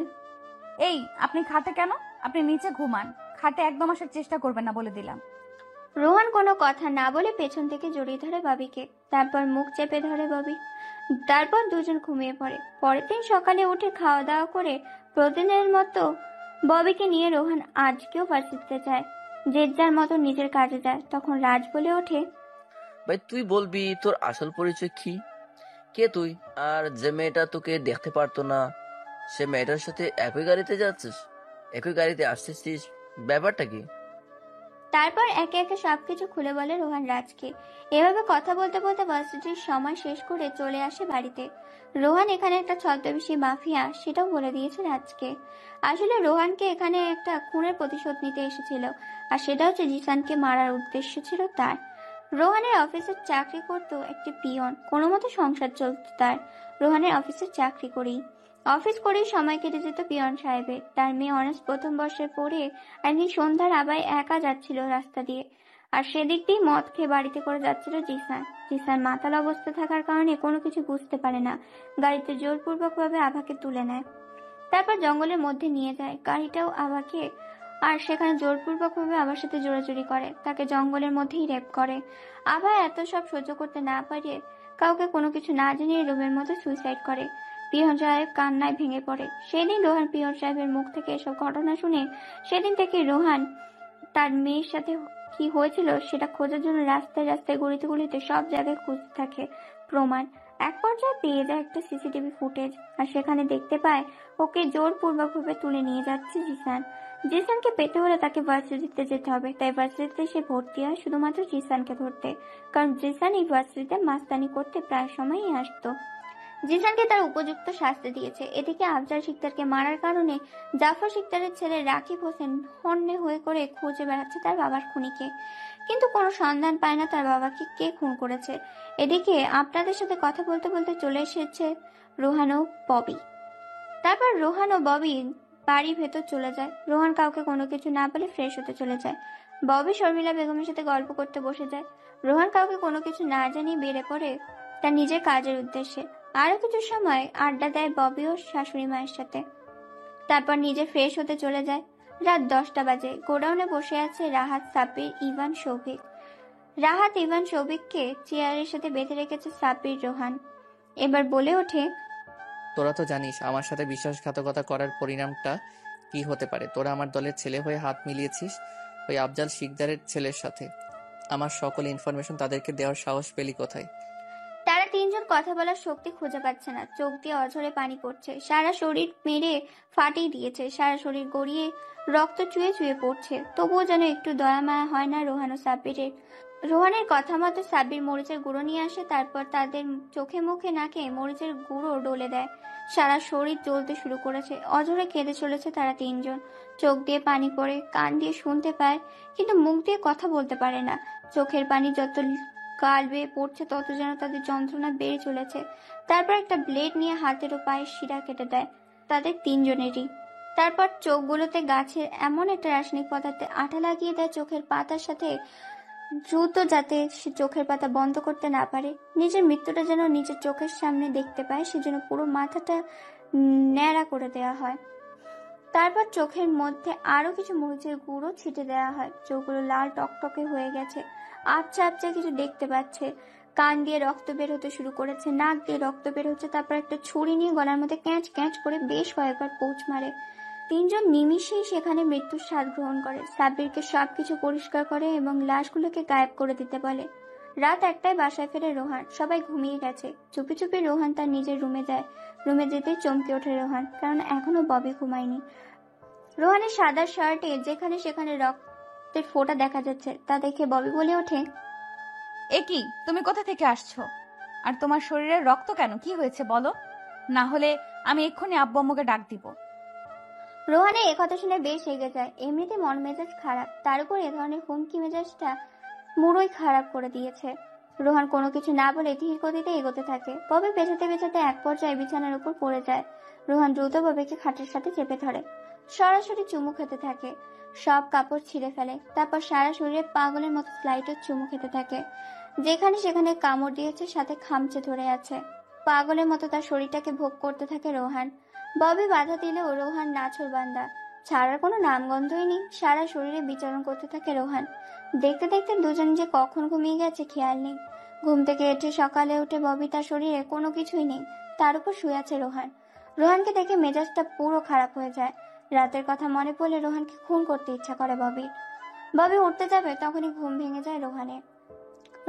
এই আপনি খাটে কেন? আপনি নিচে ঘুমান, খাটে একদম আসার চেষ্টা করবেন না বলে দিলাম। রোহান কোনো কথা না বলে পেছন থেকে জড়িয়ে ধরে ববিকে। তারপর মুখ চেপে ধরে ববি। তারপর দুজন ঘুমিয়ে পড়ে। পরের দিন সকালে উঠে খাওয়া দাওয়া করে প্রতিদিনের মতো ববিকে নিয়ে রোহান আজকেও ভার্সিটিতে যায়। যে যার মতো নিজের কাজে যায়। তখন রাজ বলে ওঠে, ভাই তুই বলবি তোর আসল পরিচয় কি? কে তুই? আর যে মেয়েটা তোকে দেখতে পারতো না, সে মেয়েটার সাথে একই গাড়িতে যাচ্ছিস, একই গাড়িতে আসতেছিস, ব্যাপারটা কি? তারপর একে একে সবকিছু খুলে বলে রোহান রাজকে। এভাবে কথা বলতে বলতে ভার্সিটির সময় শেষ করে চলে আসে বাড়িতে। রোহান এখানে একটা ছদ্মবেশী মাফিয়া, সেটাও বলে দিয়েছে রাজকে। আসলে রোহানকে এখানে একটা খুনের প্রতিশোধ নিতে এসেছিল, আর সেটা হচ্ছে জিসানকে মারার উদ্দেশ্য ছিল তার। রোহানের অফিসের চাকরি করতো একটি পিয়ন, কোনো মতো সংসার চলত তার রোহানের অফিসের চাকরি করেই। অফিস করেই সময় কেটে যেত পিয়ন সাহেবের। তার মেয়ে অনার্স প্রথম বর্ষে পড়ে একদিন সন্ধ্যার আবায় একা যাচ্ছিল রাস্তা দিয়ে, আর সেদিক দিয়ে মদ খেয়ে বাড়িতে করে যাচ্ছিল জিসান। জিসান মাতাল অবস্থা থাকার কারণে কোনো কিছু বুঝতে পারে না, গাড়িতে জোরপূর্বক ভাবে আভাকে তুলে নেয়, তারপর জঙ্গলের মধ্যে নিয়ে যায় গাড়িটাও আভাকে, আর সেখানে জোরপূর্বক ভাবে আভার সাথে জোরাজুরি করে, তাকে জঙ্গলের মধ্যেই রেপ করে। আভা এত সব সহ্য করতে না পারে কাউকে কোনো কিছু না জানিয়ে রুমের মধ্যে সুইসাইড করে। পিয়ন সাহেব কান্নায় ভেঙে পড়ে। সেদিন রোহান পিয়ন সাহেবের মুখ থেকে এসব ঘটনা শুনে সেদিন থেকে রোহান তার মেয়ের সাথে কি হয়েছিল সেটা খোঁজার জন্য রাস্তায় রাস্তায় গলিতে গলিতে সব জায়গায় খুঁজতে থাকে প্রমাণ। এক পর্যায়ে পেয়ে যায় একটা সিসিটিভি ফুটেজ, আর সেখানে দেখতে পায় ওকে জোরপূর্বক ভাবে তুলে নিয়ে যাচ্ছে জিসান। জিসানকে পেতে হলে তাকে ভার্সিটিতে যেতে হবে, তাই ভার্সিটিতে সে ভর্তি হয় শুধুমাত্র জিসানকে ধরতে, কারণ জিসান এই ভার্সিটিতে মাস্তানি করতে প্রায় সময়ই আসতো। জিসানকে তার উপযুক্ত শাস্তি দিয়েছে। এদিকে আফজাল শিকদারকে মারার কারণে জাফর শিকদারের ছেলে রাকিব হোসেন হন্যে হয়ে করে খুঁজে বেড়াচ্ছে তার বাবার খুনিকে, কিন্তু কোনো সন্ধান পায় না তার বাবাকে কে খুন করেছে। এদিকে আপনাদের সাথে কথা বলতে বলতে চলে এসেছে রোহান ও ববি। তারপর রোহান ও ববি বাড়ির ভেতর চলে যায়। রোহান কাউকে কোনো কিছু না বলে ফ্রেশ হতে চলে যায়। ববি শর্মিলা বেগমের সাথে গল্প করতে বসে যায়। রোহান কাউকে কোনো কিছু না জানিয়ে বেড়ে পড়ে তার নিজের কাজের উদ্দেশ্যে। আরো কিছু সময় আড্ডা দেয় ববি ও শাশুড়ি মায়ের সাথে, তারপর নিজে ফ্রেশ হতে চলে যায়। রাত 10টা বাজে। গোডাউনে বসে আছে রাহাত, সাব্বির, ইভান, সৌভিক। রাহাত ইভান সৌভিককে চেয়ারের সাথে বেঁধে রেখেছে সাব্বির। রোহান এবার বলে ওঠে, তোরা তো জানিস আমার সাথে বিশ্বাসঘাতকতা করার পরিণামটা কি হতে পারে। তোরা আমার দলের ছেলে হয়ে হাত মিলিয়েছিস ওই আফজাল শিকদারের ছেলের সাথে। আমার সকল ইনফরমেশন তাদেরকে দেওয়ার সাহস পেলি কোথায়? তারা তিনজন কথা বলার শক্তি খুঁজে পাচ্ছে না। চোখ দিয়ে অঝরে পানি পড়ছে, সারা শরীর মেরে ফাটিয়ে দিয়েছে, সারা শরীর গড়িয়ে রক্ত চুয়ে চুয়ে পড়ছে, তবুও যেন একটু দয়া মায়া হয় না রোহান ও সাব্বিরের। রোহানের কথা মতো সাব্বির মরিচের গুঁড়ো নিয়ে আসে, তারপর তাদের চোখে মুখে নাকে মরিচের গুঁড়ো ডলে দেয়। সারা শরীর জ্বলতে শুরু করেছে, অঝরে কেঁদে চলেছে তারা তিনজন। চোখ দিয়ে পানি পড়ে, কান দিয়ে শুনতে পায় কিন্তু মুখ দিয়ে কথা বলতে পারে না। চোখের পানি যত গাল বেয়ে পড়ছে তত যেন তাদের যন্ত্রণা বেড়ে চলেছে। তারপর একটা ব্লেড নিয়ে হাতের ও পায়ের শিরা কেটে দেয় তাদের তিনজনেরই। তারপর চোখগুলোতে গাছের এমন একটা রাসায়নিক পদার্থে আঠা লাগিয়ে দেয় চোখের পাতার সাথে, দ্রুত যাতে সে চোখের পাতা বন্ধ করতে না পারে। নিজের মৃত্যুটা যেন নিজের চোখের সামনে দেখতে পায়, সেজন্য পুরো মাথাটা ন্যাড়া করে দেওয়া হয়। তারপর চোখের মধ্যে আরো কিছু মরিচের গুঁড়ো ছিটে দেওয়া হয়। চোখগুলো লাল টকটকে হয়ে গেছে, আবছা আবছা কিছু দেখতে পাচ্ছে। কান দিয়ে রক্ত বের হতে শুরু করেছে, নাক দিয়ে রক্ত বের হচ্ছে। তারপর একটা ছুরি নিয়ে গলার মধ্যে ক্যাঁচ ক্যাঁচ করে বেশ কয়েকবার পোঁচ মারে। তিনজন নিমিষেই সেখানে মৃত্যুর স্বাদ গ্রহণ করে। সাব্বিরকে সবকিছু পরিষ্কার করে এবং লাশগুলোকে গায়েব করে দিতে বলে। রাত 1টায় বাসায় ফেরে রোহান। সবাই ঘুমিয়ে গেছে। চুপি চুপি রোহান তার নিজের রুমে যায়। রুমে যেতেই চমকে ওঠে রোহান, কারণ এখনো ববি ঘুমায়নি। রোহানের সাদা শার্টে যেখানে সেখানে রক্তের ফোঁটা দেখা যাচ্ছে, তা দেখে ববি বলে ওঠে, এ কি, তুমি কোথা থেকে আসছো? আর তোমার শরীরে রক্ত কেন? কি হয়েছে বলো, না হলে আমি এক্ষুনি আব্বু আম্মুকে ডাক দিব। রোহানের একথা শুনে বেশ রেগে যায়। এমনিতে মন মেজাজ খারাপ, তার উপর এ ধরনের হুমকি মেজাজটা মুড়োই খারাপ করে দিয়েছে। রোহান কোনো কিছু না বলে ধীর গতিতে এগোতে থাকে। ববি পেছাতে পেছাতে এক পর্যায়ে বিছানার উপর পড়ে যায়। রোহান দ্রুত ববিকে খাটের সাথে চেপে ধরে, সরাসরি চুমু খেতে থাকে, সব কাপড় ছিঁড়ে ফেলে। তারপর সারা শরীরে পাগলের মতো স্লাইডের চুমু খেতে থাকে, যেখানে সেখানে কামড় দিয়েছে, সাথে খামচে ধরে আছে। পাগলের মতো তার শরীরটাকে ভোগ করতে থাকে রোহান। ববি বাধা দিলেও রোহান নাছোড়বান্দা, ছাড়ার কোনো নামগন্ধই নেই। সারা শরীরে বিচরণ করতে থাকে রোহান। দেখতে দেখতে দুজন যে কখন ঘুমিয়ে গেছে খেয়াল নেই। ঘুম থেকে উঠে সকালে উঠে ববি তার শরীরে কোনো কিছুই নেই, তার উপর শুয়ে আছে রোহান। রোহানকে দেখে মেজাজটা পুরো খারাপ হয়ে যায়। রাতের কথা মনে পড়লে রোহানকে খুন করতে ইচ্ছা করে ববির। ববি উঠতে যাবে তখনই ঘুম ভেঙে যায় রোহানের।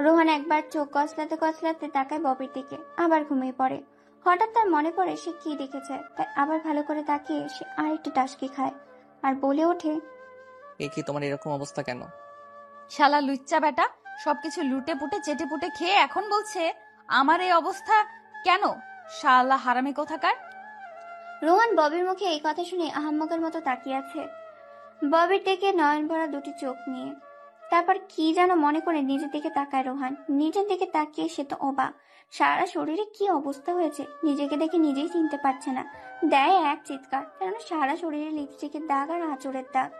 রোহান একবার চোখ কসলাতে কসলাতে তাকায় ববির দিকে, আবার ঘুমিয়ে পড়ে। হঠাৎ তার মনে পড়ে সে কি দেখেছে, তাই আবার ভালো করে তাকিয়ে সে আরেকটু টাসকি খায় আর বলে ওঠে, এ কি, তোমার এরকম অবস্থা কেন? শালা লুচ্চা বেটা, সবকিছু লুটে পুটে চেটে পুটে খেয়ে এখন বলছে আমার এই অবস্থা কেন? শালা হারামি কোথাকার। রোহান ববির মুখে এই কথা শুনে আহাম্মকের মতো তাকিয়ে আছে, ববির দিকে নয়ন ভরা দুটি চোখ নিয়ে। তারপর কি যেন মনে করে নিজের দিকে তাকায় রোহান। নিজের দিকে তাকিয়ে সে তো অবাক, সারা শরীরে কি অবস্থা হয়েছে নিজেকে দেখে নিজেই চিনতে পারছে না। দেয় এক চিৎকার, কেননা সারা শরীরে লিপস্টিকের দাগ আর আঁচড়ের দাগ।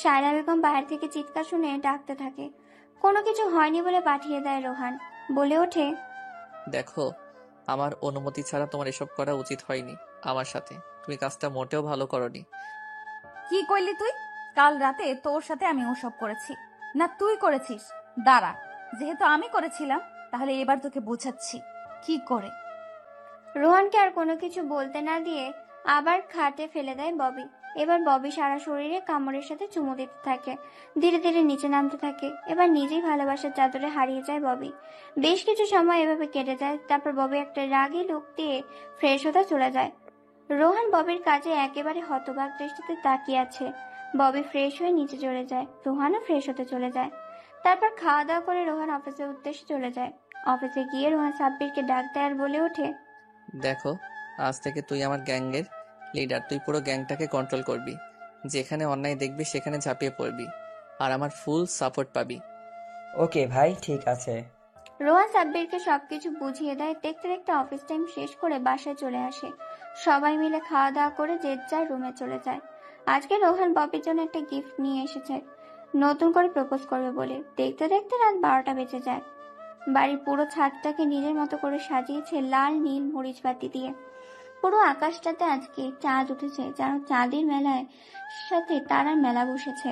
সায়রা বেগম বাইরে থেকে চিৎকার শুনে ডাকতে থাকে। কোনো কিছু হয়নি বলে পাঠিয়ে দেয় রোহান। বলে ওঠে, দেখো, আমার অনুমতি ছাড়া তোমার এসব করা উচিত হয়নি আমার সাথে। তুমি কাজটা মোটেও ভালো করনি। কি কইলি তুই? কাল রাতে তোর সাথে আমি ওসব করেছি না তুই করেছিস? দাঁড়া, যেহেতু আমি করেছিলাম তাহলে এবার তোকে বোঝাচ্ছি কি করে। রোহানকে আর কোনো কিছু বলতে না দিয়ে আবার খাটে ফেলে দেয় ববি। এবার ববি সারা শরীরে কামড়ের সাথে চুমু দিতে থাকে, ধীরে ধীরে নিচে নামতে থাকে। এবার নিজেই ভালোবাসার চাদরে হারিয়ে যায় ববি। বেশ কিছু সময় এভাবে কেটে যায়। তারপর ববি একটা রাগী লুক দিয়ে ফ্রেশ হতে চলে যায়। রোহান ববির কাজে একেবারে হতবাক দৃষ্টিতে তাকিয়ে আছে। ববি ফ্রেশ হয়ে নিচে চলে যায়, রোহানও ফ্রেশ হতে চলে যায়। তারপর খাওয়া দাওয়া করে রোহান অফিসের উদ্দেশ্যে চলে যায়। অফিসে গিয়ে রোহান সাব্বিরকে ডাক দেয় আর বলে ওঠে, দেখো, আজ থেকে তুই আমার গ্যাংয়ের লিডার। তুই পুরো গ্যাংটাকে কন্ট্রোল করবি। যেখানে অন্যায় দেখবি সেখানে ঝাঁপিয়ে পড়বি, আর আমার ফুল সাপোর্ট পাবি। ওকে ভাই, ঠিক আছে। রোহান সাব্বিরকে সবকিছু বুঝিয়ে দেয়। দেখতে দেখতে অফিস টাইম শেষ করে বাসায় চলে আসে। সবাই মিলে খাওয়া দাওয়া করে যে যার রুমে চলে যায়। আজকে রোহান ববির জন্য একটা গিফট নিয়ে এসেছে, নতুন করে প্রপোজ করবে বলে। দেখতে দেখতে রাত 12টা বেজে যায়। বাড়ির পুরো ছাদটাকে নিজের মতো করে সাজিয়েছে লাল নীল মরিচ বাতি দিয়ে। পুরো আকাশটাতে আজকে চাঁদ উঠেছে, যেন চাঁদের মেলায় সাথে তারার মেলা বসেছে।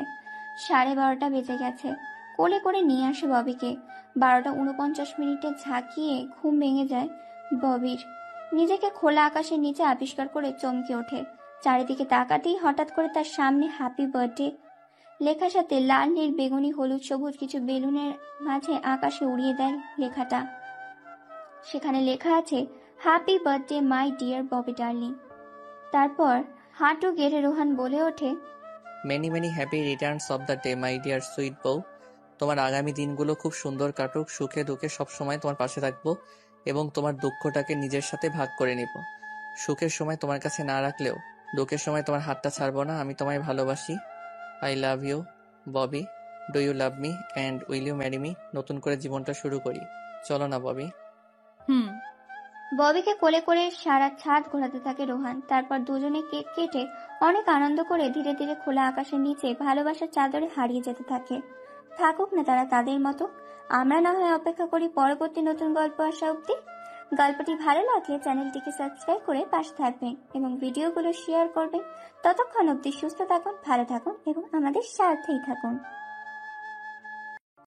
12:30 বেজে গেছে। কোলে করে নিয়ে আসে ববিকে। 12:49 ঝাঁকিয়ে ঘুম ভেঙে যায় ববির। নিজেকে খোলা আকাশের নিচে আবিষ্কার করে চমকে ওঠে। চারিদিকে তাকাতেই হঠাৎ করে তার সামনে হ্যাপি বার্থডে লেখার সাথে লাল নীল বেগুনি হলুদ সবুজ কিছু বেলুনের মাঝে আকাশে উড়িয়ে দেয় লেখাটা। সেখানে লেখা আছে, happy birthday my dear Bobby darling. তারপর হাঁটু গেড়ে রোহান বলে ওঠে, many many happy Returns of the day my dear sweet বউ। তোমার আগামী দিনগুলো খুব সুন্দর কাটুক। সুখে দুঃখে সবসময় তোমার পাশে থাকবো এবং তোমার দুঃখটাকে নিজের সাথে ভাগ করে নিব। সুখের সময় তোমার কাছে না রাখলেও দুঃখের সময় তোমার হাতটা ছাড়বো না। আমি তোমায় ভালোবাসি। I love you Bobby. Do you love me and will you marry me? নতুন করে জীবনটা শুরু করি, চলো না ববি? ববিকে কোলে করে সারা ছাদ ঘোরাতে থাকে রোহান। তারপর দুজনে কেক কেটে অনেক আনন্দ করে ধীরে ধীরে খোলা আকাশের নিচে ভালোবাসার চাদরে হারিয়ে যেতে থাকে। থাকুক না তারা তাদের মতো, আমরা না হয় অপেক্ষা করি পরবর্তী নতুন গল্প আসা অব্দি। গল্পটি ভালো লাগলে চ্যানেলটিকে সাবস্ক্রাইব করে পাশে থাকবেন এবং ভিডিওগুলো শেয়ার করবেন। ততক্ষণ অব্দি সুস্থ থাকুন, ভালো থাকুন এবং আমাদের সাথেই থাকুন।